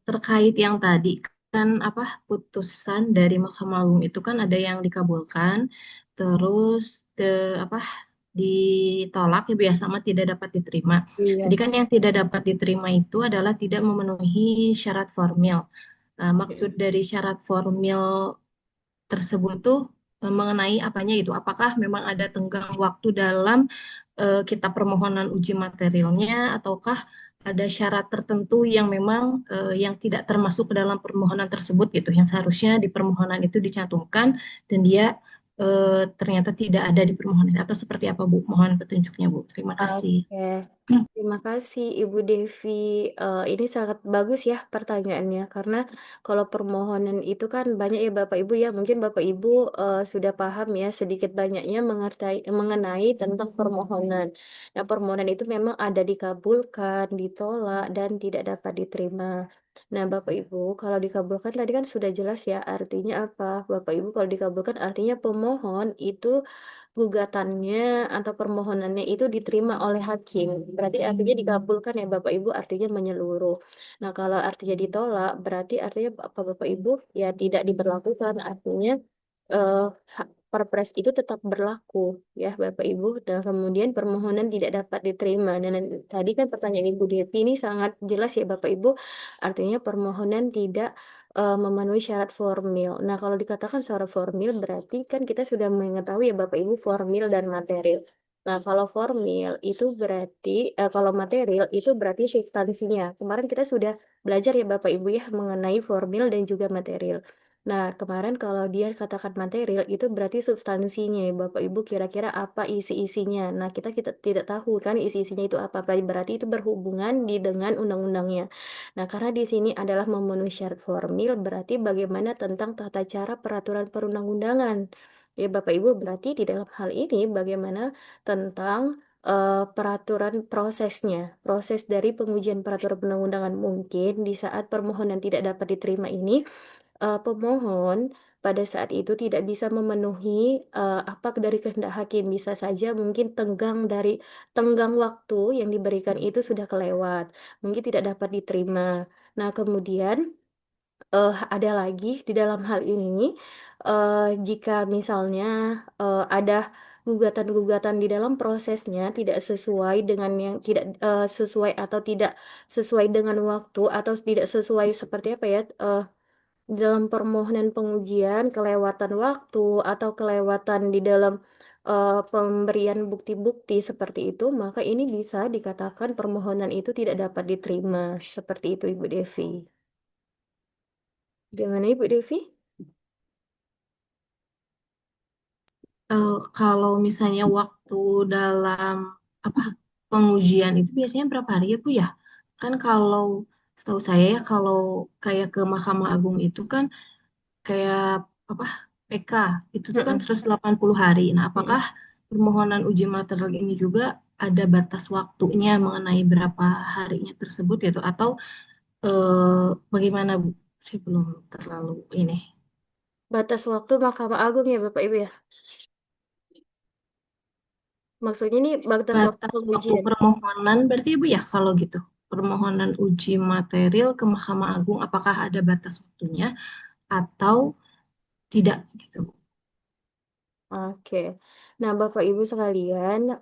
Terkait yang tadi kan apa putusan dari Mahkamah Agung itu kan ada yang dikabulkan, terus apa ditolak ya biasa sama tidak dapat diterima. Jadi Iya. kan yang tidak dapat diterima itu adalah tidak memenuhi syarat formil. Maksud dari syarat formil tersebut tuh mengenai apanya itu? Apakah memang ada tenggang waktu dalam kita permohonan uji materialnya, ataukah ada syarat tertentu yang memang yang tidak termasuk ke dalam permohonan tersebut gitu, yang seharusnya di permohonan itu dicantumkan dan dia ternyata tidak ada di permohonan atau seperti apa Bu? Mohon petunjuknya Bu. Terima kasih. Oke, terima kasih Ibu Devi. Ini sangat bagus ya pertanyaannya karena kalau permohonan itu kan banyak ya Bapak Ibu ya. Mungkin Bapak Ibu sudah paham ya sedikit banyaknya mengenai tentang permohonan. Nah, permohonan itu memang ada dikabulkan, ditolak, dan tidak dapat diterima. Nah, Bapak Ibu, kalau dikabulkan tadi kan sudah jelas ya artinya apa. Bapak Ibu kalau dikabulkan artinya pemohon itu gugatannya atau permohonannya itu diterima oleh hakim. Berarti artinya dikabulkan ya Bapak Ibu, artinya menyeluruh. Nah, kalau artinya ditolak, berarti artinya apa Bapak Ibu? Ya tidak diberlakukan, artinya eh, Perpres itu tetap berlaku ya Bapak Ibu. Dan kemudian permohonan tidak dapat diterima. Dan tadi kan pertanyaan Ibu Devi ini sangat jelas ya Bapak Ibu, artinya permohonan tidak memenuhi syarat formil. Nah, kalau dikatakan syarat formil berarti kan kita sudah mengetahui ya Bapak Ibu formil dan material. Nah, kalau formil itu berarti kalau material itu berarti substansinya. Kemarin kita sudah belajar ya Bapak Ibu ya mengenai formil dan juga material. Nah, kemarin kalau dia katakan material itu berarti substansinya ya Bapak Ibu kira-kira apa isi-isinya. Nah, kita tidak tahu kan isi-isinya itu apa. Berarti itu berhubungan dengan undang-undangnya. Nah, karena di sini adalah memenuhi syarat formil, berarti bagaimana tentang tata cara peraturan perundang-undangan. Ya, Bapak Ibu, berarti di dalam hal ini bagaimana tentang peraturan prosesnya, proses dari pengujian peraturan perundang-undangan mungkin di saat permohonan tidak dapat diterima ini, pemohon pada saat itu tidak bisa memenuhi apa dari kehendak hakim. Bisa saja mungkin tenggang waktu yang diberikan itu sudah kelewat, mungkin tidak dapat diterima. Nah, kemudian ada lagi di dalam hal ini, eh, jika misalnya ada gugatan-gugatan di dalam prosesnya tidak sesuai dengan yang tidak sesuai atau tidak sesuai dengan waktu atau tidak sesuai seperti apa ya, dalam permohonan pengujian kelewatan waktu atau kelewatan di dalam pemberian bukti-bukti seperti itu, maka ini bisa dikatakan permohonan itu tidak dapat diterima. Seperti itu, Ibu Devi. Gimana, Ibu Devi? Kalau misalnya waktu dalam apa pengujian itu biasanya berapa hari ya Bu ya? Kan kalau setahu saya ya kalau kayak ke Mahkamah Agung itu kan kayak apa PK itu tuh kan Mm-mm. 180 hari. Nah, apakah Mm-mm. permohonan uji material ini juga ada batas waktunya mengenai berapa harinya tersebut gitu atau bagaimana Bu? Saya belum terlalu ini. Batas waktu Mahkamah Agung ya, Bapak Ibu ya. Maksudnya ini batas waktu Batas waktu pengujian. permohonan berarti Ibu ya kalau gitu. Permohonan uji material ke Mahkamah Agung apakah ada batas waktunya atau tidak gitu. Oke. Nah, Bapak Ibu sekalian,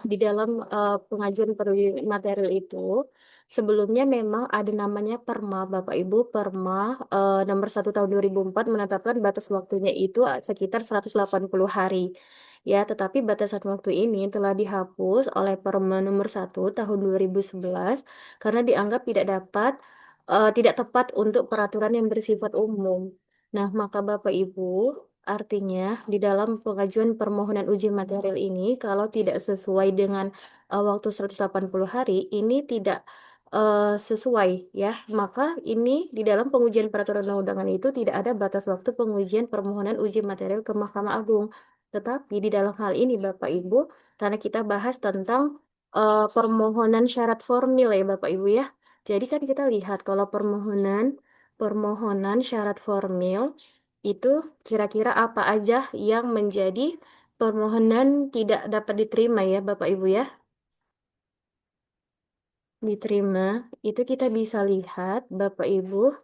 di dalam pengajuan perujian material itu, sebelumnya memang ada namanya Perma, Bapak Ibu. Perma nomor 1 tahun 2004 menetapkan batas waktunya itu sekitar 180 hari. Ya, tetapi batasan waktu ini telah dihapus oleh Perma nomor 1 tahun 2011 karena dianggap tidak tepat untuk peraturan yang bersifat umum. Nah, maka Bapak Ibu, artinya, di dalam pengajuan permohonan uji material ini, kalau tidak sesuai dengan waktu 180 hari, ini tidak sesuai ya. Maka ini di dalam pengujian peraturan undang-undangan itu tidak ada batas waktu pengujian permohonan uji material ke Mahkamah Agung. Tetapi di dalam hal ini Bapak Ibu, karena kita bahas tentang permohonan syarat formil ya Bapak Ibu ya. Jadi kan kita lihat kalau permohonan permohonan syarat formil itu kira-kira apa aja yang menjadi permohonan tidak dapat diterima ya Bapak Ibu ya. Diterima, itu kita bisa lihat Bapak Ibu.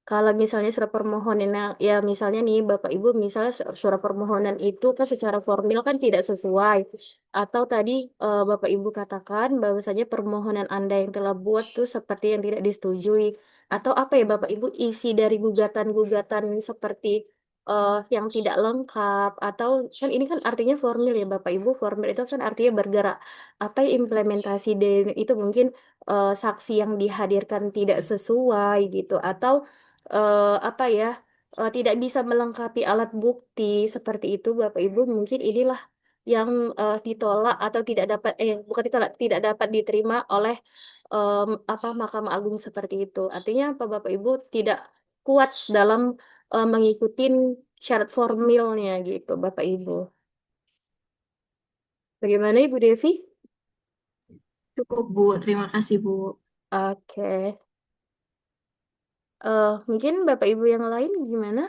Kalau misalnya surat permohonan ya misalnya nih Bapak Ibu misalnya surat permohonan itu kan secara formil kan tidak sesuai atau tadi Bapak Ibu katakan bahwasanya permohonan Anda yang telah buat tuh seperti yang tidak disetujui atau apa ya Bapak Ibu isi dari gugatan-gugatan seperti yang tidak lengkap atau kan ini kan artinya formil ya Bapak Ibu, formil itu kan artinya bergerak, apa ya implementasi dari itu mungkin saksi yang dihadirkan tidak sesuai gitu atau apa ya tidak bisa melengkapi alat bukti seperti itu Bapak Ibu, mungkin inilah yang ditolak atau tidak dapat bukan ditolak, tidak dapat diterima oleh apa Mahkamah Agung seperti itu. Artinya apa Bapak Ibu tidak kuat dalam mengikuti syarat formilnya gitu Bapak Ibu. Bagaimana Ibu Devi? Cukup Bu, terima kasih Bu. Oke. Mungkin Bapak Ibu yang lain gimana?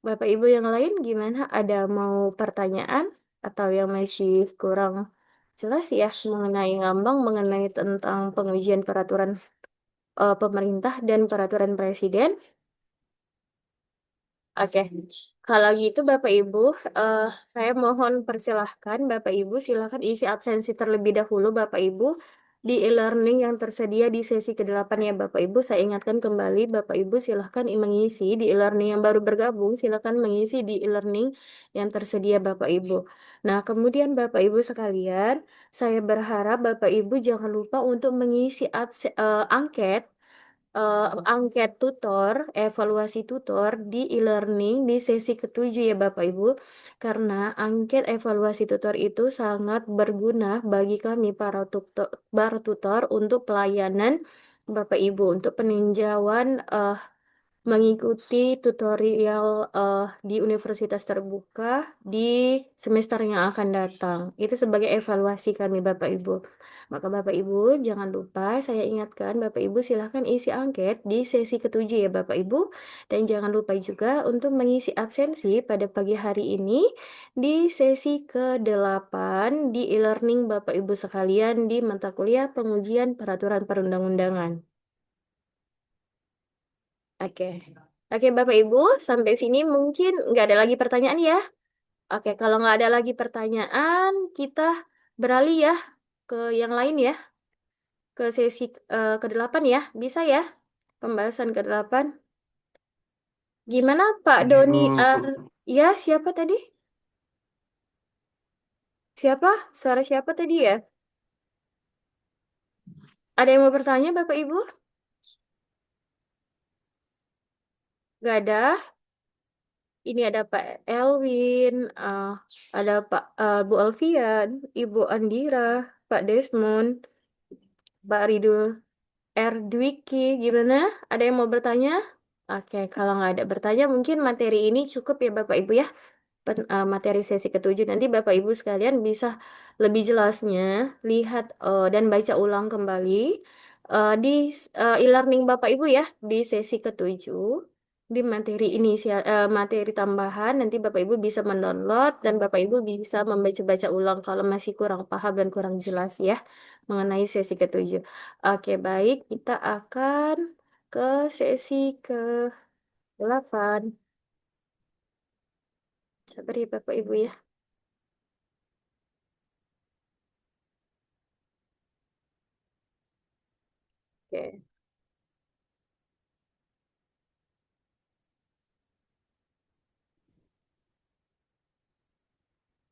Bapak Ibu yang lain gimana? Ada mau pertanyaan atau yang masih kurang jelas ya mengenai ngambang mengenai tentang pengujian peraturan pemerintah dan peraturan presiden? Oke, kalau gitu Bapak Ibu, eh, saya mohon persilahkan Bapak Ibu silahkan isi absensi terlebih dahulu Bapak Ibu di e-learning yang tersedia di sesi ke-8 ya Bapak Ibu. Saya ingatkan kembali Bapak Ibu silahkan mengisi di e-learning yang baru bergabung, silahkan mengisi di e-learning yang tersedia Bapak Ibu. Nah, kemudian Bapak Ibu sekalian, saya berharap Bapak Ibu jangan lupa untuk mengisi angket angket tutor, evaluasi tutor di e-learning di sesi ke-7 ya Bapak Ibu. Karena angket evaluasi tutor itu sangat berguna bagi kami para tutor untuk pelayanan Bapak Ibu untuk peninjauan mengikuti tutorial di universitas terbuka di semester yang akan datang. Itu sebagai evaluasi kami Bapak Ibu. Maka Bapak Ibu jangan lupa saya ingatkan Bapak Ibu silahkan isi angket di sesi ketujuh ya Bapak Ibu. Dan jangan lupa juga untuk mengisi absensi pada pagi hari ini di sesi ke-8 di e-learning Bapak Ibu sekalian di mata kuliah pengujian peraturan perundang-undangan. Oke. Oke, Bapak Ibu, sampai sini mungkin nggak ada lagi pertanyaan ya. Oke, kalau nggak ada lagi pertanyaan, kita beralih ya ke yang lain ya, ke sesi ke-8 ya. Bisa ya, pembahasan ke-8. Gimana Pak Ibu, Doni? Ya, siapa tadi? Siapa? Suara siapa tadi ya? Ada yang mau bertanya, Bapak Ibu? Nggak ada. Ini ada Pak Elwin, ada Bu Alfian, Ibu Andira, Pak Desmond, Pak Ridul, Dwiki, gimana? Ada yang mau bertanya? Oke, kalau nggak ada bertanya, mungkin materi ini cukup ya Bapak Ibu ya. Materi sesi ketujuh nanti Bapak Ibu sekalian bisa lebih jelasnya lihat dan baca ulang kembali di e-learning Bapak Ibu ya di sesi ketujuh di materi inisial materi tambahan nanti Bapak Ibu bisa mendownload dan Bapak Ibu bisa membaca-baca ulang kalau masih kurang paham dan kurang jelas ya mengenai sesi ketujuh. Oke, baik, kita akan ke sesi ke-8. Sabar ya Bapak Ibu ya. Oke.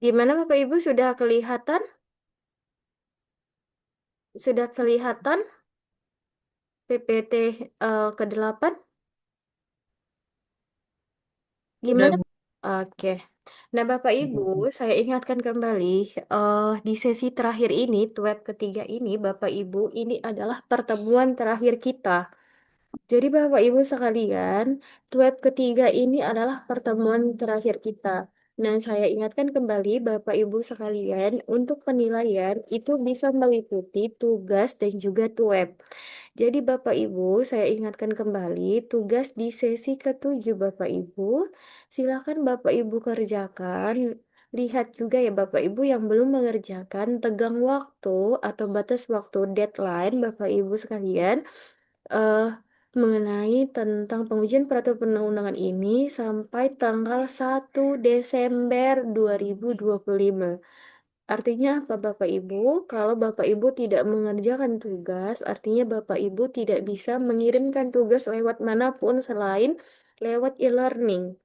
Gimana Bapak Ibu sudah kelihatan? Sudah kelihatan PPT ke-8? Udah, Gimana? Bu. Oke. Nah, Bapak Ibu, saya ingatkan kembali di sesi terakhir ini, web ketiga ini, Bapak Ibu, ini adalah pertemuan terakhir kita. Jadi Bapak Ibu sekalian, web ketiga ini adalah pertemuan terakhir kita. Nah, saya ingatkan kembali Bapak Ibu sekalian, untuk penilaian itu bisa meliputi tugas dan juga web. Jadi Bapak Ibu, saya ingatkan kembali tugas di sesi ketujuh Bapak Ibu. Silakan Bapak Ibu kerjakan. Lihat juga ya Bapak Ibu yang belum mengerjakan tegang waktu atau batas waktu deadline Bapak Ibu sekalian eh mengenai tentang pengujian peraturan perundang-undangan ini sampai tanggal 1 Desember 2025. Artinya apa Bapak Ibu? Kalau Bapak Ibu tidak mengerjakan tugas, artinya Bapak Ibu tidak bisa mengirimkan tugas lewat manapun selain lewat e-learning.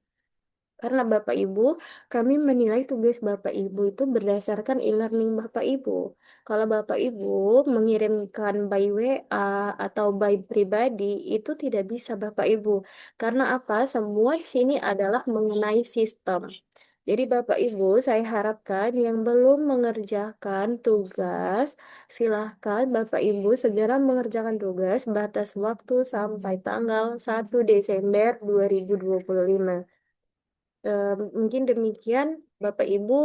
Karena Bapak Ibu, kami menilai tugas Bapak Ibu itu berdasarkan e-learning Bapak Ibu. Kalau Bapak Ibu mengirimkan by WA atau by pribadi, itu tidak bisa Bapak Ibu. Karena apa? Semua di sini adalah mengenai sistem. Jadi Bapak Ibu, saya harapkan yang belum mengerjakan tugas, silahkan Bapak Ibu segera mengerjakan tugas batas waktu sampai tanggal 1 Desember 2025. Mungkin demikian Bapak Ibu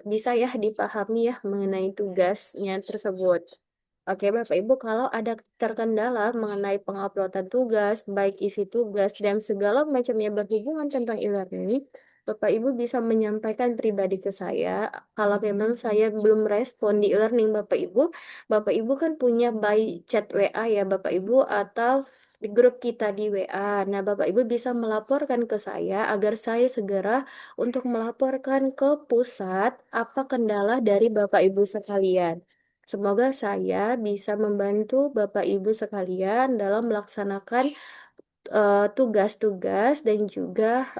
bisa ya dipahami ya mengenai tugasnya tersebut. Oke Bapak Ibu kalau ada terkendala mengenai penguploadan tugas, baik isi tugas dan segala macamnya berhubungan tentang e-learning, Bapak Ibu bisa menyampaikan pribadi ke saya. Kalau memang saya belum respon di e-learning Bapak Ibu kan punya by chat WA ya Bapak Ibu atau di grup kita di WA. Nah, Bapak Ibu bisa melaporkan ke saya agar saya segera untuk melaporkan ke pusat apa kendala dari Bapak Ibu sekalian. Semoga saya bisa membantu Bapak Ibu sekalian dalam melaksanakan tugas-tugas dan juga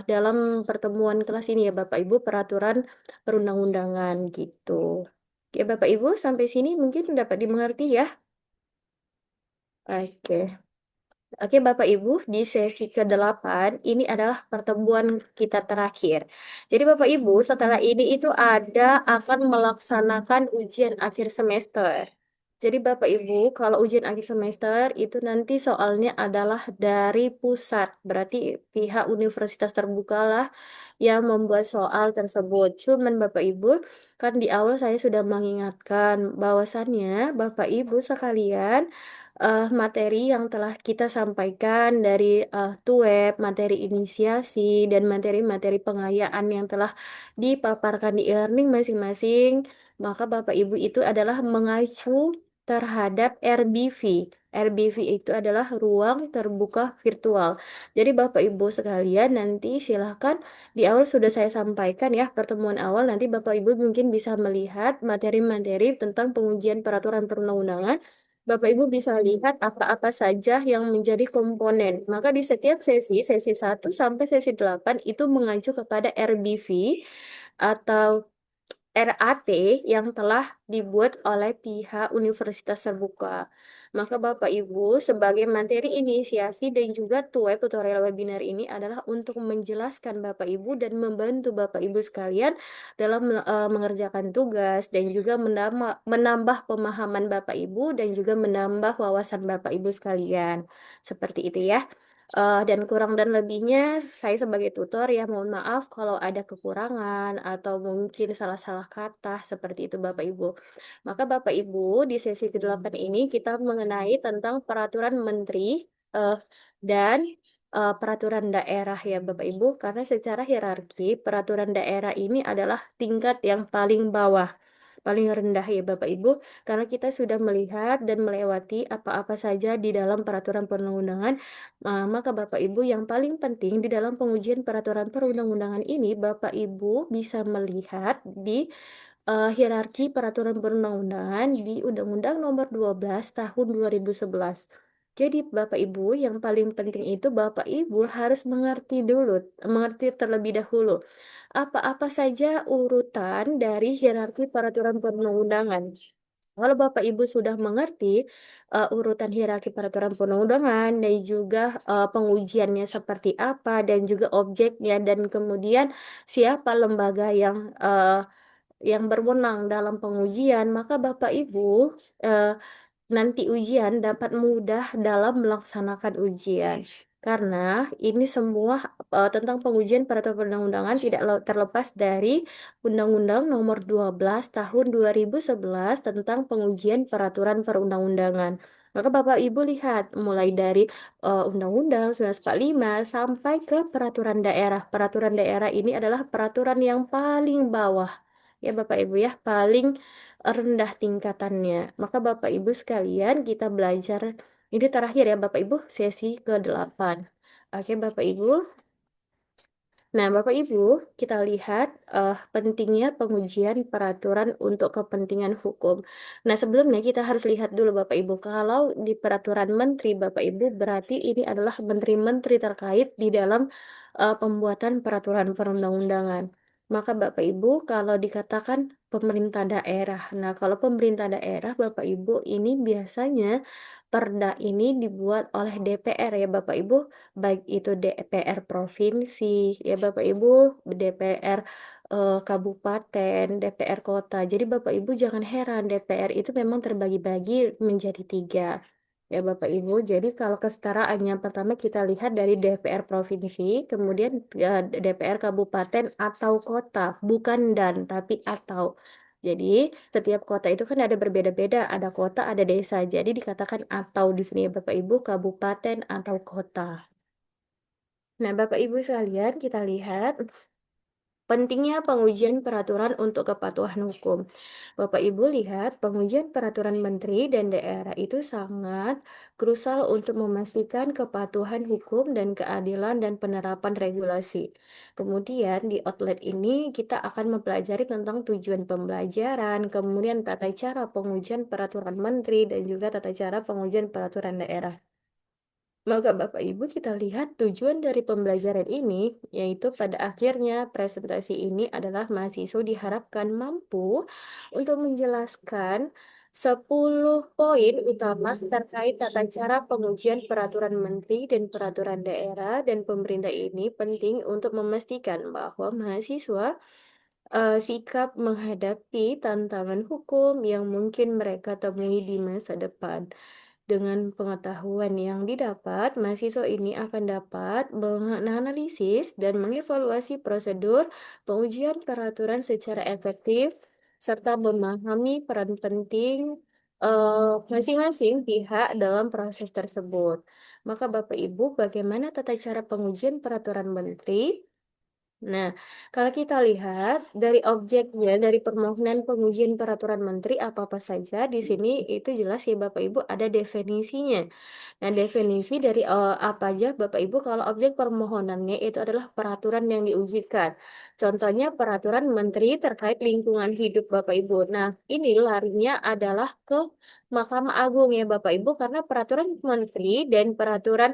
dalam pertemuan kelas ini ya Bapak Ibu peraturan perundang-undangan gitu. Oke, Bapak Ibu sampai sini mungkin dapat dimengerti ya. Oke. Oke, Bapak Ibu, di sesi ke-8 ini adalah pertemuan kita terakhir. Jadi Bapak Ibu, setelah ini itu akan melaksanakan ujian akhir semester. Jadi Bapak Ibu, kalau ujian akhir semester itu nanti soalnya adalah dari pusat. Berarti pihak universitas terbuka lah yang membuat soal tersebut. Cuman Bapak Ibu, kan di awal saya sudah mengingatkan bahwasannya Bapak Ibu sekalian materi yang telah kita sampaikan dari TUEP, materi inisiasi, dan materi-materi pengayaan yang telah dipaparkan di e-learning masing-masing, maka Bapak Ibu itu adalah mengacu terhadap RBV. RBV itu adalah ruang terbuka virtual. Jadi Bapak Ibu sekalian nanti silahkan di awal sudah saya sampaikan ya pertemuan awal nanti Bapak Ibu mungkin bisa melihat materi-materi tentang pengujian peraturan perundang-undangan. Bapak Ibu bisa lihat apa-apa saja yang menjadi komponen. Maka di setiap sesi, sesi 1 sampai sesi 8 itu mengacu kepada RBV atau RAT yang telah dibuat oleh pihak Universitas Terbuka. Maka Bapak Ibu, sebagai materi inisiasi dan juga tutorial webinar ini adalah untuk menjelaskan Bapak Ibu dan membantu Bapak Ibu sekalian dalam mengerjakan tugas dan juga menambah pemahaman Bapak Ibu dan juga menambah wawasan Bapak Ibu sekalian. Seperti itu ya. Dan kurang dan lebihnya saya sebagai tutor ya mohon maaf kalau ada kekurangan atau mungkin salah-salah kata seperti itu Bapak Ibu. Maka Bapak Ibu di sesi ke-8 ini kita mengenai tentang peraturan menteri eh, dan peraturan daerah ya Bapak Ibu karena secara hierarki peraturan daerah ini adalah tingkat yang paling bawah. Paling rendah ya Bapak Ibu, karena kita sudah melihat dan melewati apa-apa saja di dalam peraturan perundang-undangan. Maka Bapak Ibu yang paling penting di dalam pengujian peraturan perundang-undangan ini Bapak Ibu bisa melihat di hierarki peraturan perundang-undangan di Undang-Undang Nomor 12 Tahun 2011. Jadi Bapak Ibu yang paling penting itu Bapak Ibu harus mengerti dulu, mengerti terlebih dahulu apa-apa saja urutan dari hierarki peraturan perundang-undangan. Kalau Bapak Ibu sudah mengerti urutan hierarki peraturan perundang-undangan dan juga pengujiannya seperti apa dan juga objeknya dan kemudian siapa lembaga yang berwenang dalam pengujian, maka Bapak Ibu eh, nanti ujian dapat mudah dalam melaksanakan ujian. Karena ini semua tentang pengujian peraturan perundang-undangan tidak terlepas dari Undang-Undang Nomor 12 Tahun 2011 tentang pengujian peraturan perundang-undangan. Maka Bapak Ibu lihat mulai dari Undang-Undang 1945 sampai ke peraturan daerah. Peraturan daerah ini adalah peraturan yang paling bawah. Ya Bapak Ibu ya, paling rendah tingkatannya. Maka Bapak Ibu sekalian kita belajar ini terakhir ya Bapak Ibu sesi ke-8. Oke Bapak Ibu. Nah, Bapak Ibu, kita lihat pentingnya pengujian peraturan untuk kepentingan hukum. Nah, sebelumnya kita harus lihat dulu Bapak Ibu, kalau di peraturan menteri Bapak Ibu berarti ini adalah menteri-menteri terkait di dalam pembuatan peraturan perundang-undangan. Maka Bapak Ibu, kalau dikatakan pemerintah daerah, nah kalau pemerintah daerah Bapak Ibu ini biasanya perda ini dibuat oleh DPR ya Bapak Ibu baik itu DPR provinsi, ya Bapak Ibu, DPR kabupaten, DPR kota. Jadi Bapak Ibu jangan heran, DPR itu memang terbagi-bagi menjadi 3. Ya Bapak Ibu, jadi kalau kesetaraannya pertama kita lihat dari DPR provinsi, kemudian DPR kabupaten atau kota, bukan dan tapi atau. Jadi setiap kota itu kan ada berbeda-beda, ada kota, ada desa. Jadi dikatakan atau di sini ya Bapak Ibu, kabupaten atau kota. Nah, Bapak Ibu sekalian, kita lihat pentingnya pengujian peraturan untuk kepatuhan hukum. Bapak Ibu lihat, pengujian peraturan menteri dan daerah itu sangat krusial untuk memastikan kepatuhan hukum dan keadilan dan penerapan regulasi. Kemudian di outlet ini kita akan mempelajari tentang tujuan pembelajaran, kemudian tata cara pengujian peraturan menteri dan juga tata cara pengujian peraturan daerah. Maka Bapak Ibu kita lihat tujuan dari pembelajaran ini, yaitu pada akhirnya presentasi ini adalah mahasiswa diharapkan mampu untuk menjelaskan 10 poin utama terkait tata cara pengujian peraturan menteri dan peraturan daerah dan pemerintah ini penting untuk memastikan bahwa mahasiswa sikap menghadapi tantangan hukum yang mungkin mereka temui di masa depan. Dengan pengetahuan yang didapat, mahasiswa ini akan dapat menganalisis dan mengevaluasi prosedur pengujian peraturan secara efektif, serta memahami peran penting masing-masing pihak dalam proses tersebut. Maka Bapak Ibu, bagaimana tata cara pengujian peraturan menteri? Nah, kalau kita lihat dari objeknya, dari permohonan pengujian peraturan menteri apa-apa saja, di sini itu jelas ya Bapak Ibu ada definisinya. Nah, definisi dari apa aja Bapak Ibu kalau objek permohonannya itu adalah peraturan yang diujikan. Contohnya peraturan menteri terkait lingkungan hidup Bapak Ibu. Nah, ini larinya adalah ke Mahkamah Agung ya Bapak Ibu karena peraturan menteri dan peraturan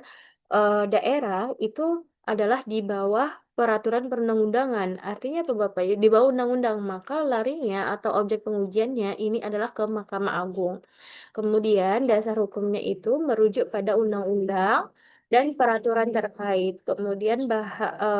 daerah itu adalah di bawah peraturan perundang-undangan. Artinya apa Bapak? Di bawah undang-undang, maka larinya atau objek pengujiannya ini adalah ke Mahkamah Agung. Kemudian dasar hukumnya itu merujuk pada undang-undang dan peraturan terkait. Kemudian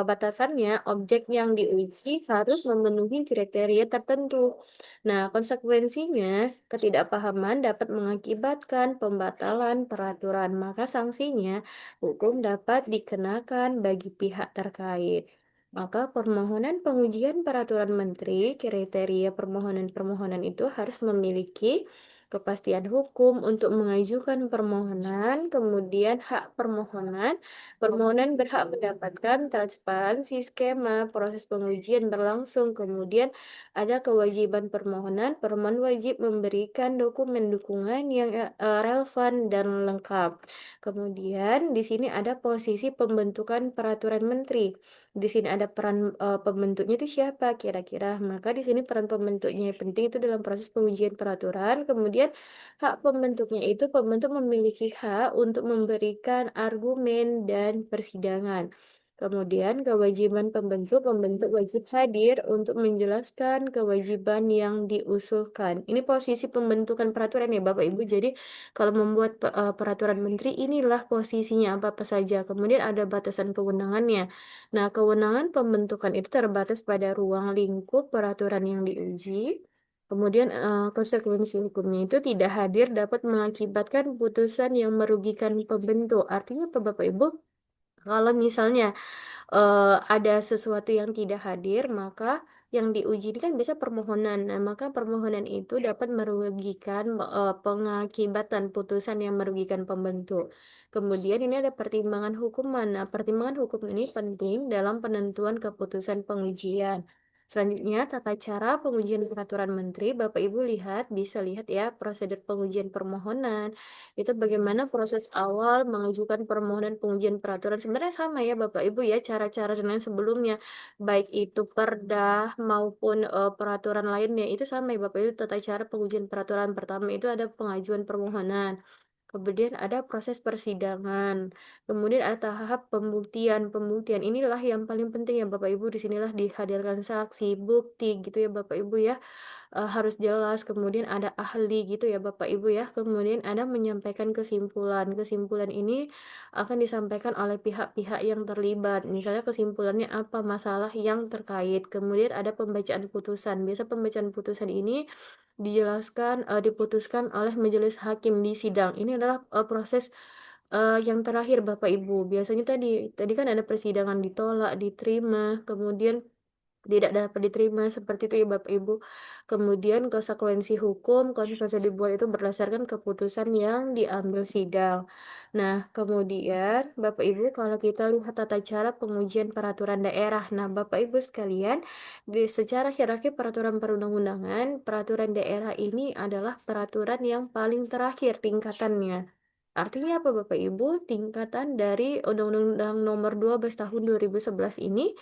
batasannya objek yang diuji harus memenuhi kriteria tertentu. Nah, konsekuensinya ketidakpahaman dapat mengakibatkan pembatalan peraturan, maka sanksinya hukum dapat dikenakan bagi pihak terkait. Maka permohonan pengujian peraturan menteri, kriteria permohonan-permohonan itu harus memiliki kepastian hukum untuk mengajukan permohonan, kemudian hak permohonan, permohonan berhak mendapatkan transparansi skema proses pengujian berlangsung, kemudian ada kewajiban permohonan, permohon wajib memberikan dokumen dukungan yang relevan dan lengkap. Kemudian di sini ada posisi pembentukan peraturan menteri. Di sini ada peran pembentuknya itu siapa kira-kira. Maka di sini peran pembentuknya yang penting itu dalam proses pengujian peraturan. Kemudian hak pembentuknya itu pembentuk memiliki hak untuk memberikan argumen dan persidangan. Kemudian kewajiban pembentuk wajib hadir untuk menjelaskan kewajiban yang diusulkan. Ini posisi pembentukan peraturan ya Bapak Ibu. Jadi kalau membuat peraturan menteri inilah posisinya apa-apa saja. Kemudian ada batasan kewenangannya. Nah, kewenangan pembentukan itu terbatas pada ruang lingkup peraturan yang diuji. Kemudian konsekuensi hukumnya itu tidak hadir dapat mengakibatkan putusan yang merugikan pembentuk. Artinya apa Bapak Ibu? Kalau misalnya ada sesuatu yang tidak hadir, maka yang diuji ini kan biasa permohonan. Nah, maka permohonan itu dapat merugikan pengakibatan putusan yang merugikan pembentuk. Kemudian ini ada pertimbangan hukuman. Nah, pertimbangan hukum ini penting dalam penentuan keputusan pengujian. Selanjutnya, tata cara pengujian peraturan menteri. Bapak Ibu lihat, bisa lihat ya prosedur pengujian permohonan. Itu bagaimana proses awal mengajukan permohonan pengujian peraturan. Sebenarnya sama ya Bapak Ibu ya, cara-cara dan lain sebelumnya. Baik itu perda maupun peraturan lainnya, itu sama ya Bapak Ibu. Tata cara pengujian peraturan pertama itu ada pengajuan permohonan. Kemudian ada proses persidangan. Kemudian ada tahap pembuktian. Pembuktian inilah yang paling penting ya Bapak Ibu. Disinilah dihadirkan saksi, bukti gitu ya Bapak Ibu ya, harus jelas. Kemudian ada ahli gitu ya Bapak Ibu ya. Kemudian ada menyampaikan kesimpulan. Kesimpulan ini akan disampaikan oleh pihak-pihak yang terlibat. Misalnya kesimpulannya apa masalah yang terkait. Kemudian ada pembacaan putusan. Biasa pembacaan putusan ini dijelaskan diputuskan oleh majelis hakim di sidang. Ini adalah proses yang terakhir Bapak Ibu. Biasanya tadi tadi kan ada persidangan ditolak, diterima, kemudian tidak dapat diterima seperti itu ya Bapak Ibu. Kemudian konsekuensi hukum, konsekuensi dibuat itu berdasarkan keputusan yang diambil sidang. Nah, kemudian Bapak Ibu kalau kita lihat tata cara pengujian peraturan daerah. Nah, Bapak Ibu sekalian, secara hierarki peraturan perundang-undangan, peraturan daerah ini adalah peraturan yang paling terakhir tingkatannya. Artinya apa Bapak Ibu? Tingkatan dari Undang-Undang Nomor 12 Tahun 2011 ini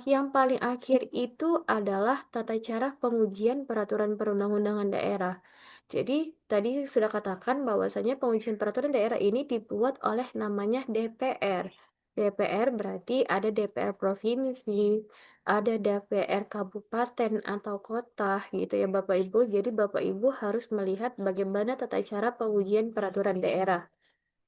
yang paling akhir itu adalah tata cara pengujian peraturan perundang-undangan daerah. Jadi, tadi sudah katakan bahwasanya pengujian peraturan daerah ini dibuat oleh namanya DPR. DPR berarti ada DPR provinsi, ada DPR kabupaten atau kota gitu ya Bapak Ibu. Jadi Bapak Ibu harus melihat bagaimana tata cara pengujian peraturan daerah.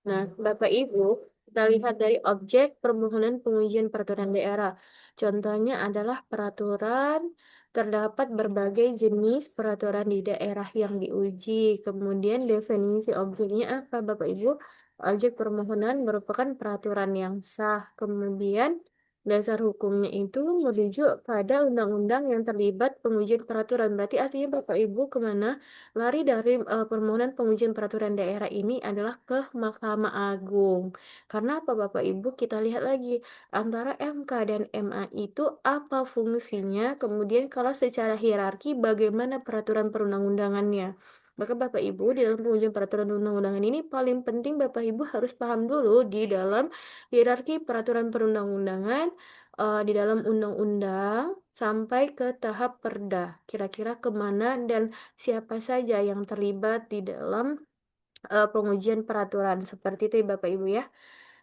Nah, Bapak Ibu, Kita lihat dari objek permohonan pengujian peraturan daerah. Contohnya adalah peraturan, terdapat berbagai jenis peraturan di daerah yang diuji. Kemudian definisi objeknya apa, Bapak Ibu? Objek permohonan merupakan peraturan yang sah. Kemudian dasar hukumnya itu merujuk pada undang-undang yang terlibat pengujian peraturan. Berarti artinya Bapak Ibu kemana? Lari dari permohonan pengujian peraturan daerah ini adalah ke Mahkamah Agung. Karena apa Bapak Ibu? Kita lihat lagi antara MK dan MA itu apa fungsinya, kemudian kalau secara hierarki bagaimana peraturan perundang-undangannya. Maka Bapak Ibu di dalam pengujian peraturan undang-undangan ini paling penting Bapak Ibu harus paham dulu di dalam hierarki peraturan perundang-undangan di dalam undang-undang sampai ke tahap perda. Kira-kira kemana dan siapa saja yang terlibat di dalam pengujian peraturan seperti itu ya Bapak Ibu ya.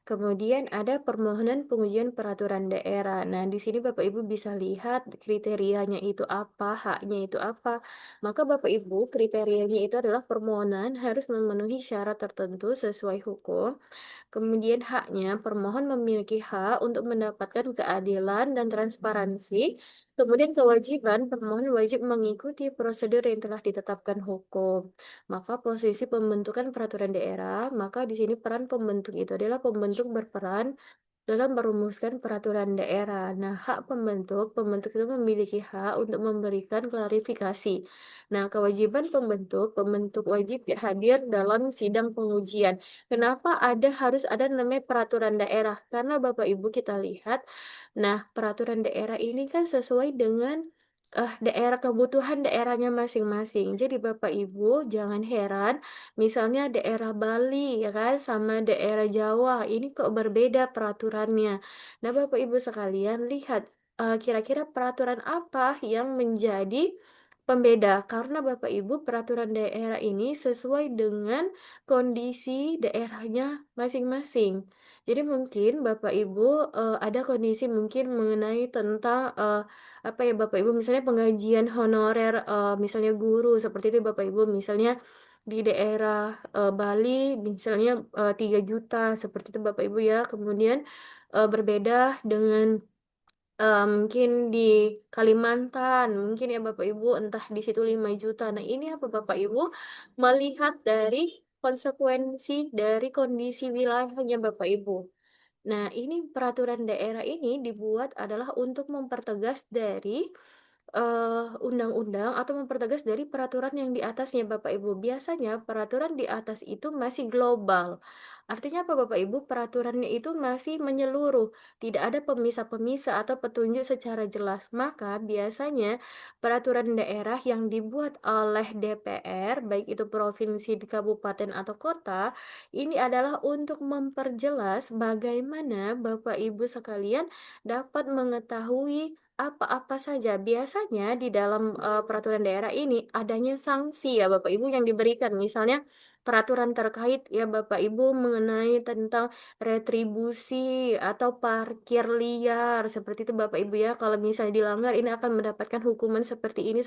Kemudian ada permohonan pengujian peraturan daerah. Nah, di sini Bapak Ibu bisa lihat kriterianya itu apa, haknya itu apa. Maka Bapak Ibu kriterianya itu adalah permohonan harus memenuhi syarat tertentu sesuai hukum. Kemudian haknya, permohon memiliki hak untuk mendapatkan keadilan dan transparansi. Kemudian kewajiban, pemohon wajib mengikuti prosedur yang telah ditetapkan hukum. Maka posisi pembentukan peraturan daerah, maka di sini peran pembentuk itu adalah pembentuk berperan dalam merumuskan peraturan daerah. Nah, hak pembentuk itu memiliki hak untuk memberikan klarifikasi. Nah, kewajiban pembentuk wajib hadir dalam sidang pengujian. Kenapa harus ada namanya peraturan daerah? Karena Bapak Ibu kita lihat, nah peraturan daerah ini kan sesuai dengan daerah kebutuhan daerahnya masing-masing. Jadi Bapak Ibu jangan heran, misalnya daerah Bali ya kan sama daerah Jawa ini kok berbeda peraturannya. Nah Bapak Ibu sekalian lihat kira-kira peraturan apa yang menjadi pembeda karena Bapak Ibu peraturan daerah ini sesuai dengan kondisi daerahnya masing-masing. Jadi mungkin Bapak Ibu ada kondisi mungkin mengenai tentang apa ya Bapak Ibu misalnya penggajian honorer misalnya guru seperti itu Bapak Ibu misalnya di daerah Bali misalnya 3 juta seperti itu Bapak Ibu ya. Kemudian berbeda dengan mungkin di Kalimantan, mungkin ya Bapak Ibu, entah di situ 5 juta. Nah, ini apa Bapak Ibu? Melihat dari konsekuensi dari kondisi wilayahnya Bapak Ibu. Nah, ini peraturan daerah ini dibuat adalah untuk mempertegas dari undang-undang atau mempertegas dari peraturan yang di atasnya Bapak Ibu. Biasanya peraturan di atas itu masih global. Artinya apa Bapak Ibu? Peraturannya itu masih menyeluruh, tidak ada pemisah-pemisah atau petunjuk secara jelas. Maka biasanya peraturan daerah yang dibuat oleh DPR, baik itu provinsi, di kabupaten atau kota, ini adalah untuk memperjelas bagaimana Bapak Ibu sekalian dapat mengetahui apa-apa saja. Biasanya di dalam peraturan daerah ini adanya sanksi ya Bapak Ibu yang diberikan. Misalnya peraturan terkait ya Bapak Ibu mengenai tentang retribusi atau parkir liar seperti itu Bapak Ibu ya. Kalau misalnya dilanggar ini akan mendapatkan hukuman seperti ini,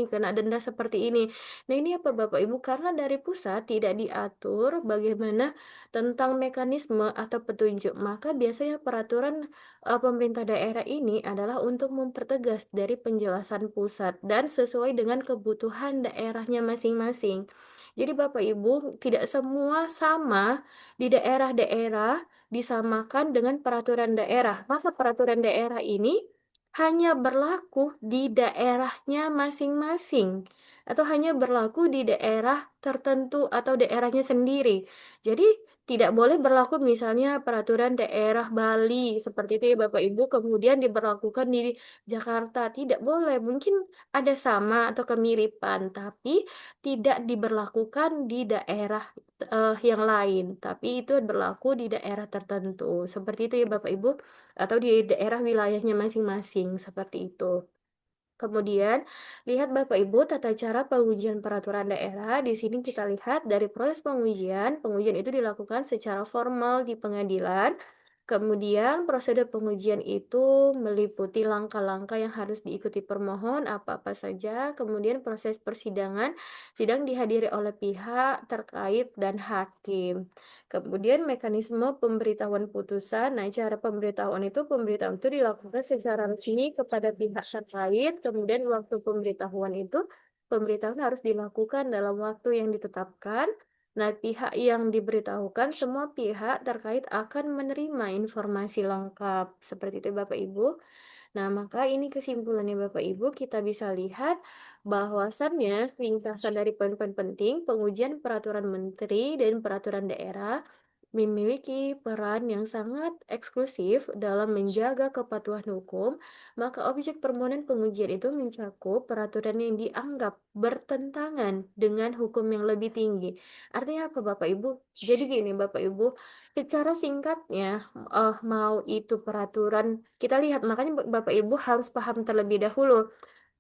kena denda seperti ini. Nah, ini apa Bapak Ibu? Karena dari pusat tidak diatur bagaimana tentang mekanisme atau petunjuk, maka biasanya peraturan pemerintah daerah ini adalah untuk mempertegas dari penjelasan pusat dan sesuai dengan kebutuhan daerahnya masing-masing. Jadi Bapak Ibu, tidak semua sama di daerah-daerah disamakan dengan peraturan daerah. Masa peraturan daerah ini hanya berlaku di daerahnya masing-masing atau hanya berlaku di daerah tertentu atau daerahnya sendiri. Jadi tidak boleh berlaku misalnya peraturan daerah Bali seperti itu ya Bapak Ibu kemudian diberlakukan di Jakarta. Tidak boleh. Mungkin ada sama atau kemiripan tapi tidak diberlakukan di daerah yang lain, tapi itu berlaku di daerah tertentu. Seperti itu ya Bapak Ibu atau di daerah wilayahnya masing-masing seperti itu. Kemudian, lihat Bapak Ibu tata cara pengujian peraturan daerah. Di sini kita lihat dari proses pengujian. Pengujian itu dilakukan secara formal di pengadilan. Kemudian prosedur pengujian itu meliputi langkah-langkah yang harus diikuti permohon apa-apa saja. Kemudian proses persidangan, sidang dihadiri oleh pihak terkait dan hakim. Kemudian mekanisme pemberitahuan putusan. Nah, cara pemberitahuan itu dilakukan secara resmi kepada pihak terkait. Kemudian waktu pemberitahuan harus dilakukan dalam waktu yang ditetapkan. Nah, pihak yang diberitahukan, semua pihak terkait akan menerima informasi lengkap. Seperti itu, Bapak Ibu. Nah, maka ini kesimpulannya Bapak Ibu, kita bisa lihat bahwasannya ringkasan dari poin-poin penting, pengujian peraturan menteri dan peraturan daerah memiliki peran yang sangat eksklusif dalam menjaga kepatuhan hukum, maka objek permohonan pengujian itu mencakup peraturan yang dianggap bertentangan dengan hukum yang lebih tinggi. Artinya apa Bapak Ibu? Jadi gini Bapak Ibu, secara singkatnya, mau itu peraturan, kita lihat, makanya Bapak Ibu harus paham terlebih dahulu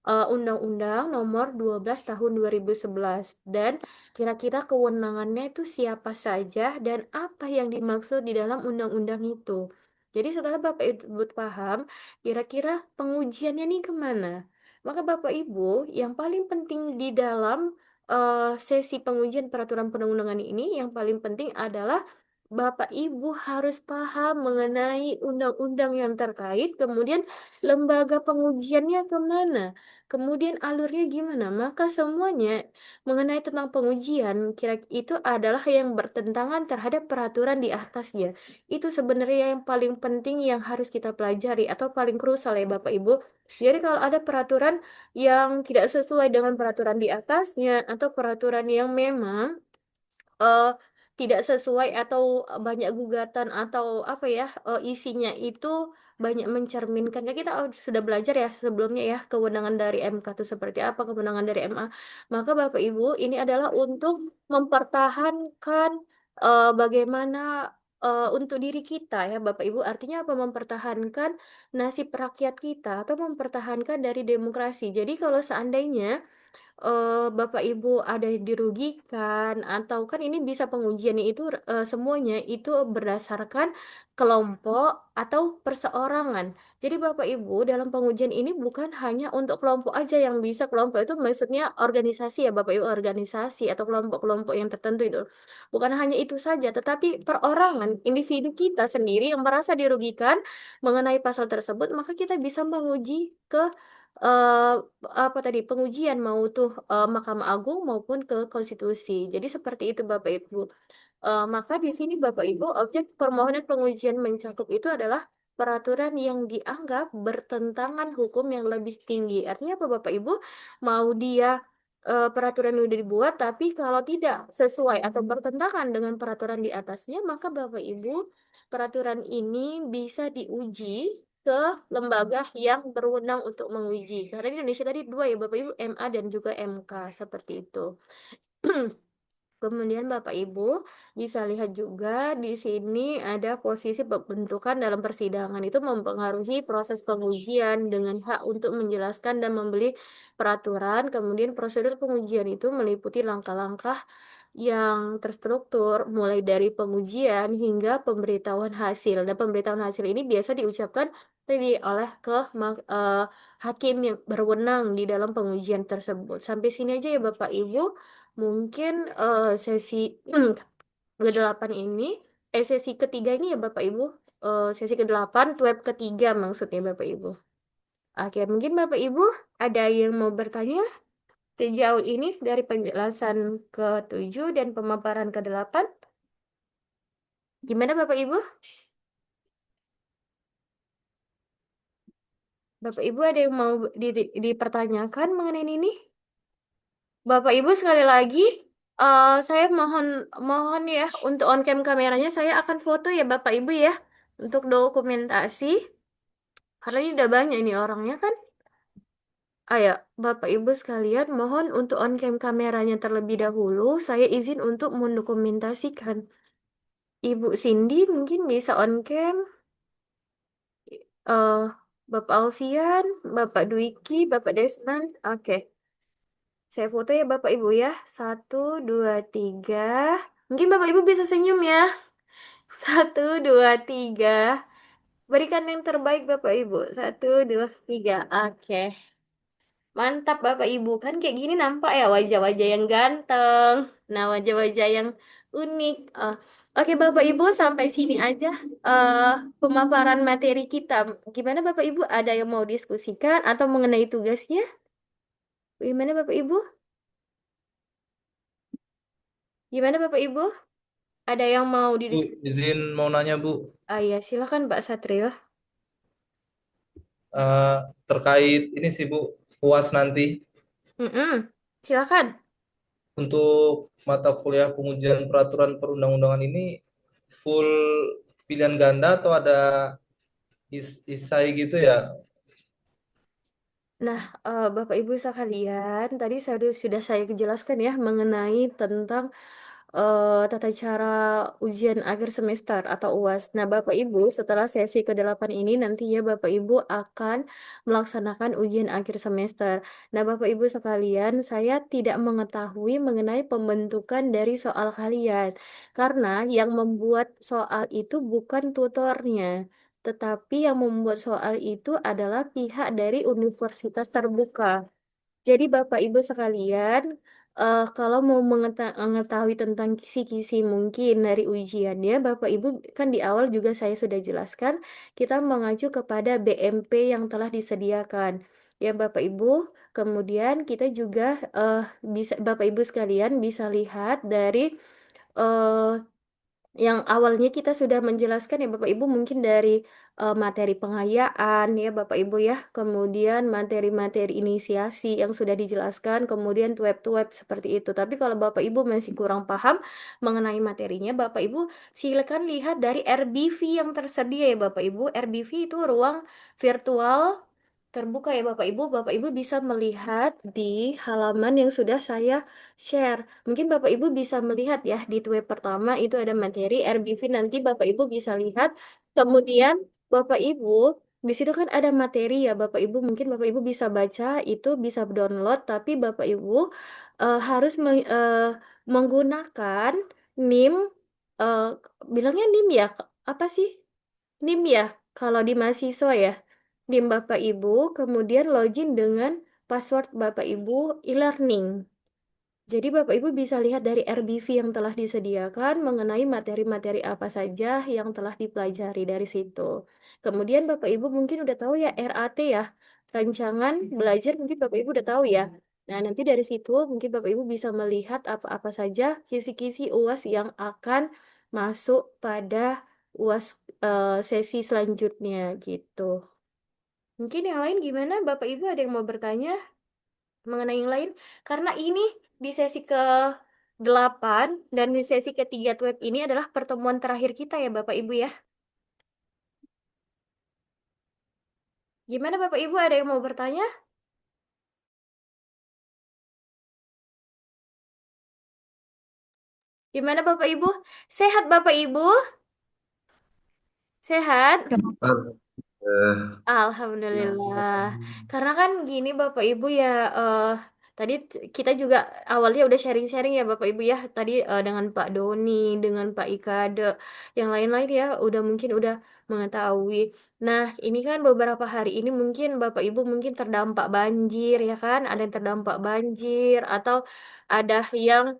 Undang-Undang Nomor 12 Tahun 2011 dan kira-kira kewenangannya itu siapa saja dan apa yang dimaksud di dalam undang-undang itu. Jadi setelah Bapak Ibu paham, kira-kira pengujiannya nih kemana? Maka Bapak Ibu, yang paling penting di dalam sesi pengujian peraturan perundang-undangan ini, yang paling penting adalah Bapak Ibu harus paham mengenai undang-undang yang terkait, kemudian lembaga pengujiannya kemana. Kemudian alurnya gimana? Maka semuanya mengenai tentang pengujian kira itu adalah yang bertentangan terhadap peraturan di atasnya. Itu sebenarnya yang paling penting yang harus kita pelajari atau paling krusial ya Bapak Ibu. Jadi kalau ada peraturan yang tidak sesuai dengan peraturan di atasnya atau peraturan yang memang eh, tidak sesuai atau banyak gugatan atau apa ya isinya itu banyak mencerminkan ya kita sudah belajar ya sebelumnya ya kewenangan dari MK itu seperti apa kewenangan dari MA maka Bapak Ibu ini adalah untuk mempertahankan bagaimana untuk diri kita ya Bapak Ibu artinya apa mempertahankan nasib rakyat kita atau mempertahankan dari demokrasi jadi kalau seandainya Bapak Ibu ada yang dirugikan atau kan ini bisa pengujiannya itu semuanya itu berdasarkan kelompok atau perseorangan. Jadi Bapak Ibu dalam pengujian ini bukan hanya untuk kelompok aja yang bisa kelompok itu maksudnya organisasi ya Bapak Ibu organisasi atau kelompok-kelompok yang tertentu itu. Bukan hanya itu saja tetapi perorangan individu kita sendiri yang merasa dirugikan mengenai pasal tersebut maka kita bisa menguji ke eh, apa tadi pengujian mau tuh Mahkamah Agung maupun ke konstitusi. Jadi seperti itu Bapak Ibu. Maka di sini Bapak Ibu objek permohonan pengujian mencakup itu adalah peraturan yang dianggap bertentangan hukum yang lebih tinggi. Artinya apa Bapak Ibu? Mau dia peraturan yang udah dibuat tapi kalau tidak sesuai atau bertentangan dengan peraturan di atasnya, maka Bapak Ibu peraturan ini bisa diuji ke lembaga yang berwenang untuk menguji. Karena di Indonesia tadi dua ya Bapak Ibu, MA dan juga MK seperti itu. Kemudian Bapak Ibu bisa lihat juga di sini ada posisi pembentukan dalam persidangan itu mempengaruhi proses pengujian dengan hak untuk menjelaskan dan membeli peraturan. Kemudian prosedur pengujian itu meliputi langkah-langkah yang terstruktur mulai dari pengujian hingga pemberitahuan hasil. Dan pemberitahuan hasil ini biasa diucapkan tadi oleh hakim yang berwenang di dalam pengujian tersebut. Sampai sini aja ya Bapak Ibu. Mungkin sesi ke-8 ini, sesi ketiga ini ya Bapak Ibu, sesi ke-8, web ketiga maksudnya Bapak Ibu. Oke, mungkin Bapak Ibu ada yang mau bertanya sejauh ini dari penjelasan ke-7 dan pemaparan ke-8? Gimana Bapak Ibu? Bapak Ibu ada yang mau dipertanyakan mengenai ini? Bapak Ibu sekali lagi, saya mohon mohon ya untuk on cam kameranya saya akan foto ya Bapak Ibu ya untuk dokumentasi karena ini udah banyak ini orangnya kan. Ayo Bapak Ibu sekalian mohon untuk on cam kameranya terlebih dahulu. Saya izin untuk mendokumentasikan. Ibu Cindy mungkin bisa on cam. eh Bapak Alfian, Bapak Dwiki, Bapak Desmond. Oke. Saya foto ya Bapak Ibu ya. Satu, dua, tiga. Mungkin Bapak Ibu bisa senyum ya. Satu, dua, tiga. Berikan yang terbaik Bapak Ibu. Satu, dua, tiga. Oke. Mantap Bapak Ibu. Kan kayak gini nampak ya wajah-wajah yang ganteng. Nah, wajah-wajah yang unik. Oke Bapak Ibu, sampai sini aja eh pemaparan materi kita. Gimana Bapak Ibu? Ada yang mau diskusikan atau mengenai tugasnya? Gimana Bapak Ibu? Gimana Bapak Ibu? Ada yang mau Bu, didiskusikan? izin mau nanya Bu, Ah ya, silakan Pak Satrio. Eh, terkait ini sih Bu, UAS nanti Mm-mm. Silakan. untuk mata kuliah pengujian peraturan perundang-undangan ini full pilihan ganda atau ada isai gitu ya? Nah, Bapak Ibu sekalian, tadi sudah saya jelaskan ya mengenai tentang tata cara ujian akhir semester atau UAS. Nah, Bapak Ibu, setelah sesi ke-8 ini nantinya Bapak Ibu akan melaksanakan ujian akhir semester. Nah, Bapak Ibu sekalian, saya tidak mengetahui mengenai pembentukan dari soal kalian karena yang membuat soal itu bukan tutornya. Tetapi yang membuat soal itu adalah pihak dari universitas terbuka. Jadi Bapak Ibu sekalian, kalau mau mengetahui tentang kisi-kisi mungkin dari ujiannya, Bapak Ibu kan di awal juga saya sudah jelaskan, kita mengacu kepada BMP yang telah disediakan. Ya Bapak Ibu, kemudian kita juga bisa Bapak Ibu sekalian bisa lihat dari eh, yang awalnya kita sudah menjelaskan ya Bapak Ibu mungkin dari materi pengayaan ya Bapak Ibu ya, kemudian materi-materi inisiasi yang sudah dijelaskan, kemudian web-to-web seperti itu. Tapi kalau Bapak Ibu masih kurang paham mengenai materinya, Bapak Ibu silakan lihat dari RBV yang tersedia ya Bapak Ibu. RBV itu ruang virtual terbuka ya Bapak Ibu. Bapak Ibu bisa melihat di halaman yang sudah saya share. Mungkin Bapak Ibu bisa melihat ya di web pertama itu ada materi RBV, nanti Bapak Ibu bisa lihat. Kemudian Bapak Ibu di situ kan ada materi ya Bapak Ibu, mungkin Bapak Ibu bisa baca itu, bisa download, tapi Bapak Ibu harus menggunakan NIM, eh, bilangnya NIM ya, apa sih? NIM ya kalau di mahasiswa ya. NIM Bapak Ibu, kemudian login dengan password Bapak Ibu e-learning. Jadi Bapak Ibu bisa lihat dari RBV yang telah disediakan mengenai materi-materi apa saja yang telah dipelajari dari situ. Kemudian Bapak Ibu mungkin udah tahu ya RAT ya, rancangan belajar mungkin Bapak Ibu udah tahu ya. Nah, nanti dari situ mungkin Bapak Ibu bisa melihat apa-apa saja kisi-kisi UAS yang akan masuk pada UAS sesi selanjutnya gitu. Mungkin yang lain gimana? Bapak Ibu ada yang mau bertanya mengenai yang lain? Karena ini di sesi ke-8 dan di sesi ketiga web ini adalah pertemuan terakhir kita ya Bapak Ibu ya. Gimana Bapak Ibu ada yang mau bertanya? Gimana Bapak Ibu? Sehat Bapak Ibu? Sehat? Alhamdulillah. Karena kan gini Bapak Ibu ya, tadi kita juga awalnya udah sharing-sharing ya Bapak Ibu ya, tadi dengan Pak Doni, dengan Pak Ikade, yang lain-lain ya, udah mungkin udah mengetahui. Nah, ini kan beberapa hari ini mungkin Bapak Ibu mungkin terdampak banjir ya kan, ada yang terdampak banjir atau ada yang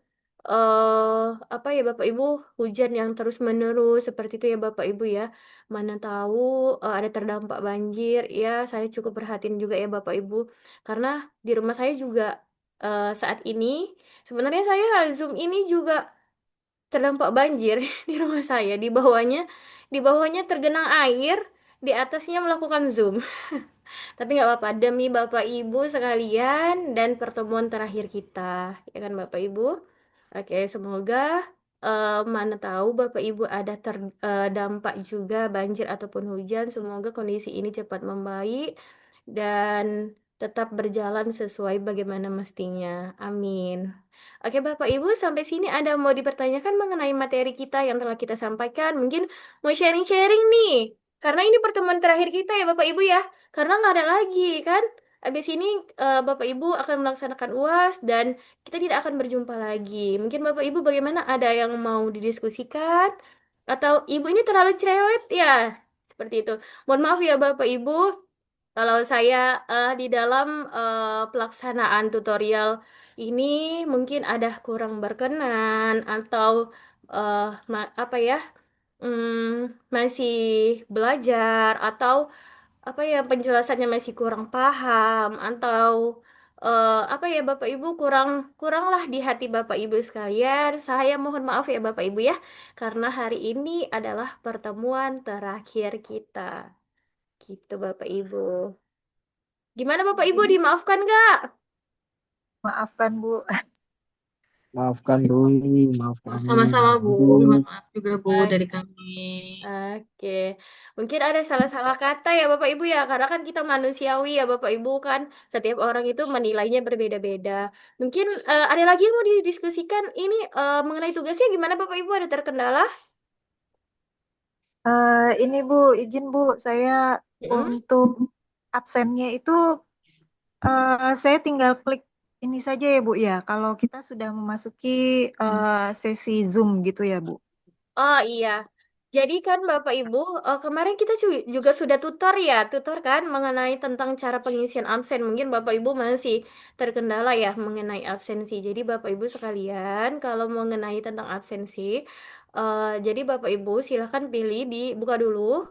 apa ya Bapak Ibu, hujan yang terus-menerus seperti itu ya Bapak Ibu ya. Mana tahu ada terdampak banjir, ya saya cukup perhatiin juga ya Bapak Ibu. Karena di rumah saya juga saat ini, sebenarnya saya Zoom ini juga terdampak banjir di rumah saya. Di bawahnya tergenang air, di atasnya melakukan Zoom. Tapi nggak apa-apa, demi Bapak Ibu sekalian dan pertemuan terakhir kita, ya kan Bapak Ibu? Oke, semoga mana tahu Bapak Ibu ada terdampak juga banjir ataupun hujan, semoga kondisi ini cepat membaik dan tetap berjalan sesuai bagaimana mestinya. Amin. Oke Bapak Ibu, sampai sini ada mau dipertanyakan mengenai materi kita yang telah kita sampaikan? Mungkin mau sharing-sharing nih, karena ini pertemuan terakhir kita ya Bapak Ibu ya. Karena nggak ada lagi kan. Habis ini Bapak Ibu akan melaksanakan UAS dan kita tidak akan berjumpa lagi. Mungkin Bapak Ibu bagaimana? Ada yang mau didiskusikan? Atau ibu ini terlalu cerewet ya? Seperti itu. Mohon maaf ya Bapak Ibu, kalau saya di dalam pelaksanaan tutorial ini mungkin ada kurang berkenan atau apa ya, masih belajar atau apa ya penjelasannya masih kurang paham atau apa ya Bapak Ibu kuranglah di hati Bapak Ibu sekalian. Saya mohon maaf ya Bapak Ibu ya, karena hari ini adalah pertemuan terakhir kita. Gitu Bapak Ibu. Gimana Bapak Ibu, Ini dimaafkan nggak? maafkan Bu. Maafkan Bu, maafkan Sama-sama Bu, Bu. mohon maaf juga Bu Oke. dari kami. Oke, mungkin ada salah-salah kata ya Bapak Ibu ya, karena kan kita manusiawi ya Bapak Ibu kan, setiap orang itu menilainya berbeda-beda. Mungkin ada lagi yang mau didiskusikan ini mengenai tugasnya gimana Bapak Ibu, ada terkendala? Ini Bu, izin Bu, saya Mm-mm. untuk absennya itu saya tinggal klik ini saja ya Bu ya. Kalau kita sudah memasuki sesi Zoom gitu ya Bu. Oh iya, jadi kan Bapak Ibu, kemarin kita juga sudah tutor kan mengenai tentang cara pengisian absen. Mungkin Bapak Ibu masih terkendala ya mengenai absensi. Jadi Bapak Ibu sekalian, kalau mengenai tentang absensi, jadi Bapak Ibu silahkan pilih buka dulu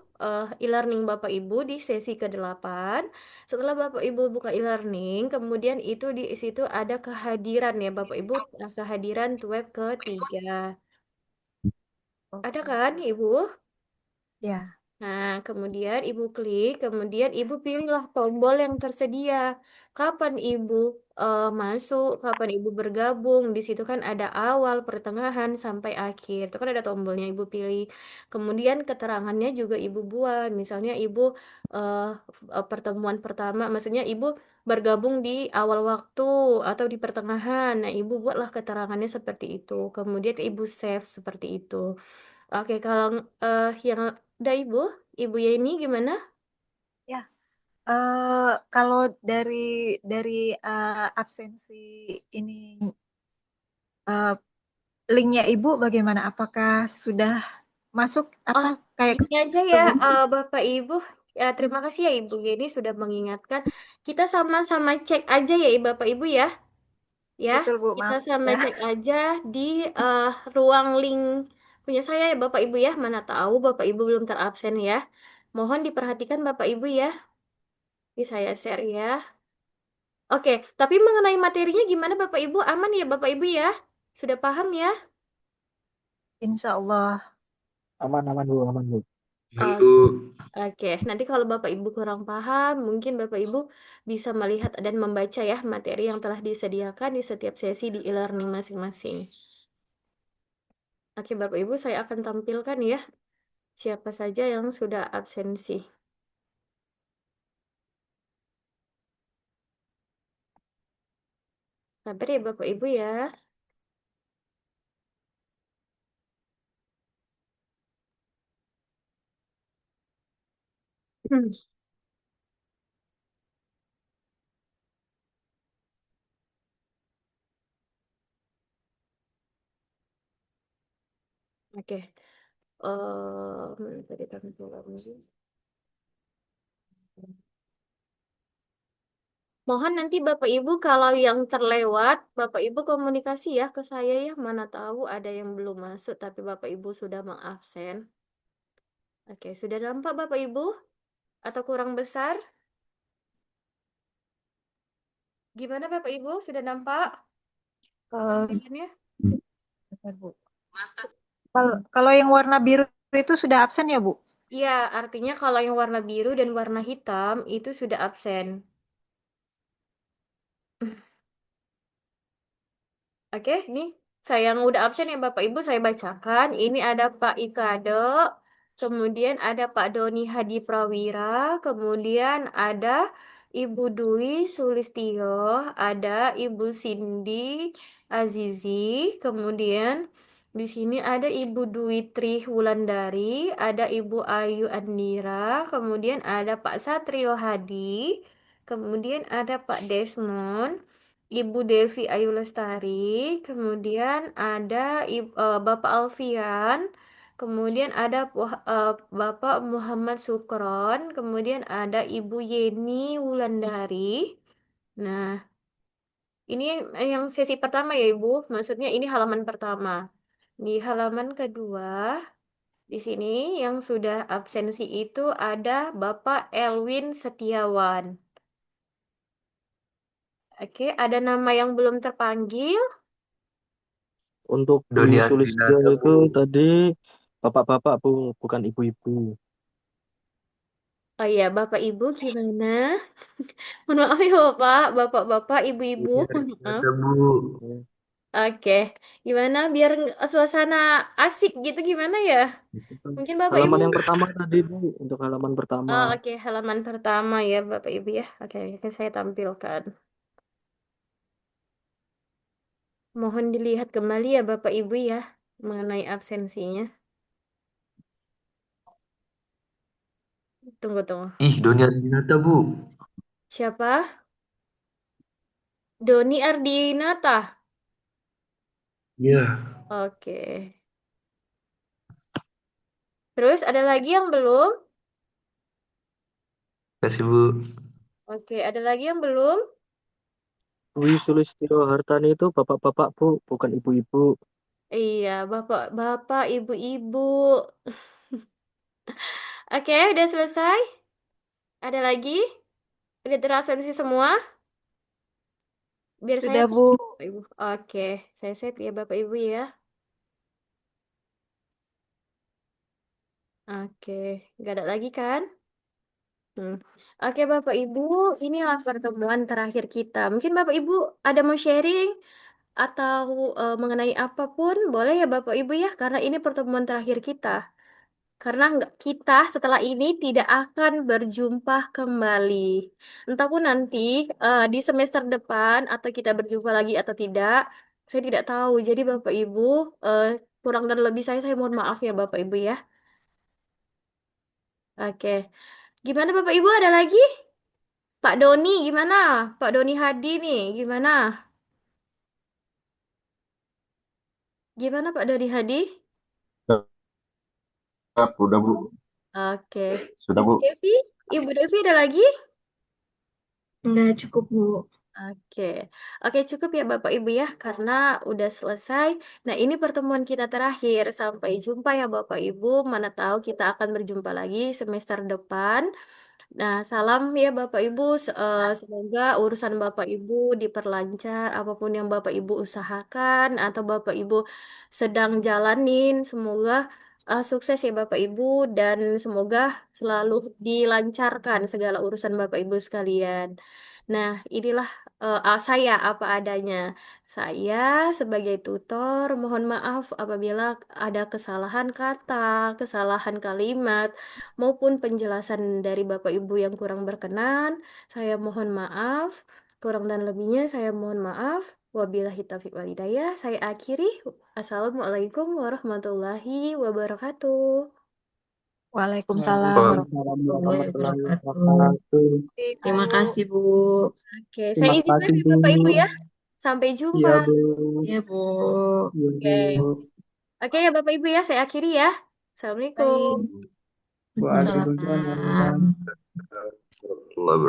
e-learning Bapak Ibu di sesi ke-8. Setelah Bapak Ibu buka e-learning, kemudian itu di situ ada kehadiran ya Bapak Ibu, kehadiran web ketiga. Ada Oke kan Bu. Ibu? Ya, Nah, kemudian Ibu klik, kemudian Ibu pilihlah tombol yang tersedia. Kapan Ibu masuk, kapan Ibu bergabung, di situ kan ada awal, pertengahan, sampai akhir. Itu kan ada tombolnya Ibu pilih. Kemudian keterangannya juga Ibu buat. Misalnya Ibu eh, pertemuan pertama, maksudnya Ibu bergabung di awal waktu atau di pertengahan. Nah, Ibu buatlah keterangannya seperti itu. Kemudian Ibu save seperti itu. Oke, kalau yang ada Ibu Yeni gimana? ya. Kalau dari absensi ini eh, linknya Ibu bagaimana? Apakah sudah masuk apa Oh, kayak ini aja ya, sebelum? Bapak Ibu. Ya, terima kasih ya Ibu Yeni sudah mengingatkan. Kita sama-sama cek aja ya Bapak Ibu ya. Ya, Betul Bu, kita maaf sama ya. cek aja di eh, ruang link punya saya ya Bapak Ibu ya. Mana tahu Bapak Ibu belum terabsen ya. Mohon diperhatikan Bapak Ibu ya. Ini saya share ya. Oke, tapi mengenai materinya gimana Bapak Ibu? Aman ya Bapak Ibu ya? Sudah paham ya? Insya Allah. Aman, aman Bu, aman Bu. Oke, nanti kalau Bapak Ibu kurang paham, mungkin Bapak Ibu bisa melihat dan membaca ya materi yang telah disediakan di setiap sesi di e-learning masing-masing. Oke, Bapak Ibu, saya akan tampilkan ya siapa saja yang sudah absensi. Sabar ya Bapak Ibu ya. Hmm. Oke, tadi tampilan ini. Mohon nanti Bapak Ibu kalau yang terlewat, Bapak Ibu komunikasi ya ke saya ya. Mana tahu ada yang belum masuk tapi Bapak Ibu sudah mengabsen. Oke, sudah nampak Bapak Ibu? Atau kurang besar? Gimana Bapak Ibu? Sudah nampak Eh, tampilannya? Bentar, Bu. Kalau yang warna biru itu sudah absen ya, Bu? Iya, artinya kalau yang warna biru dan warna hitam itu sudah absen. Oke, nih saya yang udah absen ya Bapak Ibu saya bacakan. Ini ada Pak Ikade, kemudian ada Pak Doni Hadi Prawira, kemudian ada Ibu Dwi Sulistio, ada Ibu Cindy Azizi, kemudian di sini ada Ibu Dwi Tri Wulandari, ada Ibu Ayu Andira, kemudian ada Pak Satrio Hadi, kemudian ada Pak Desmond. Ibu Devi Ayu Lestari, kemudian ada Bapak Alfian, kemudian ada Bapak Muhammad Sukron, kemudian ada Ibu Yeni Wulandari. Nah, ini yang sesi pertama ya Ibu, maksudnya ini halaman pertama. Di halaman kedua, di sini yang sudah absensi itu ada Bapak Elwin Setiawan. Oke, ada nama yang belum terpanggil. Untuk Dwi Doni Sulistyo Ardinata, itu Bu. tadi bapak-bapak Bu, bukan ibu-ibu. Oh iya, Bapak Ibu gimana? Mohon maaf ya Bapak, Bapak-bapak, Ibu-ibu, Doni mohon maaf. Ardinata, Bu. Ya, Oke, gimana biar suasana asik gitu gimana ya? itu kan Mungkin Bapak Ibu. halaman yang pertama tadi Bu, untuk halaman pertama. Oh, oke, halaman pertama ya Bapak Ibu ya. Oke, oke, saya tampilkan. Mohon dilihat kembali ya Bapak Ibu ya mengenai absensinya. Tunggu, tunggu. Ih, Doni Ardinata, Bu. Siapa? Doni Ardinata. Iya, Oke. Terus ada lagi yang belum? kasih, Bu. Oke, ada lagi yang belum? Dwi Sulistyo Hartani itu bapak-bapak Bu, bukan ibu-ibu. Iya, bapak-bapak, ibu-ibu. Oke, udah selesai? Ada lagi? Udah terabsensi semua? Biar saya Sudah, Bu. Bapak Ibu. Oke, saya set ya Bapak Ibu ya. Oke, nggak ada lagi kan? Hmm. Oke Bapak Ibu, inilah pertemuan terakhir kita. Mungkin Bapak Ibu ada mau sharing atau mengenai apapun, boleh ya Bapak Ibu ya, karena ini pertemuan terakhir kita. Karena kita setelah ini tidak akan berjumpa kembali. Entah pun nanti di semester depan atau kita berjumpa lagi atau tidak, saya tidak tahu. Jadi Bapak Ibu, eh, kurang dan lebih saya mohon maaf ya Bapak Ibu ya. Oke. Gimana Bapak Ibu ada lagi? Pak Doni gimana? Pak Doni Hadi nih, gimana? Gimana Pak Doni Hadi? Udah, Bu. Oke. Sudah, Ibu Bu. Devi? Ibu Devi ada lagi? Enggak cukup, Bu. Oke, oke cukup ya Bapak Ibu ya, karena udah selesai. Nah ini pertemuan kita terakhir. Sampai jumpa ya Bapak Ibu. Mana tahu kita akan berjumpa lagi semester depan. Nah, salam ya Bapak Ibu. Semoga urusan Bapak Ibu diperlancar, apapun yang Bapak Ibu usahakan atau Bapak Ibu sedang jalanin, semoga sukses ya Bapak Ibu dan semoga selalu dilancarkan segala urusan Bapak Ibu sekalian. Nah, inilah saya apa adanya. Saya sebagai tutor mohon maaf apabila ada kesalahan kata, kesalahan kalimat maupun penjelasan dari Bapak Ibu yang kurang berkenan. Saya mohon maaf. Kurang dan lebihnya saya mohon maaf. Wabillahi taufiq wal hidayah. Saya akhiri. Assalamualaikum warahmatullahi wabarakatuh. Waalaikumsalam Waalaikumsalam Warahmatullahi warahmatullahi wabarakatuh. wabarakatuh. Terima wabarakatuh. kasih, Bu. Oke, saya Terima izinkan kasih ya Bu. Bapak Ibu ya. Sampai jumpa. Iya Bu. Ya, Bu. Iya Oke. Bu. Oke ya Bapak Ibu ya, saya akhiri ya. Assalamualaikum. Baik. Waalaikumsalam. Waalaikumsalam.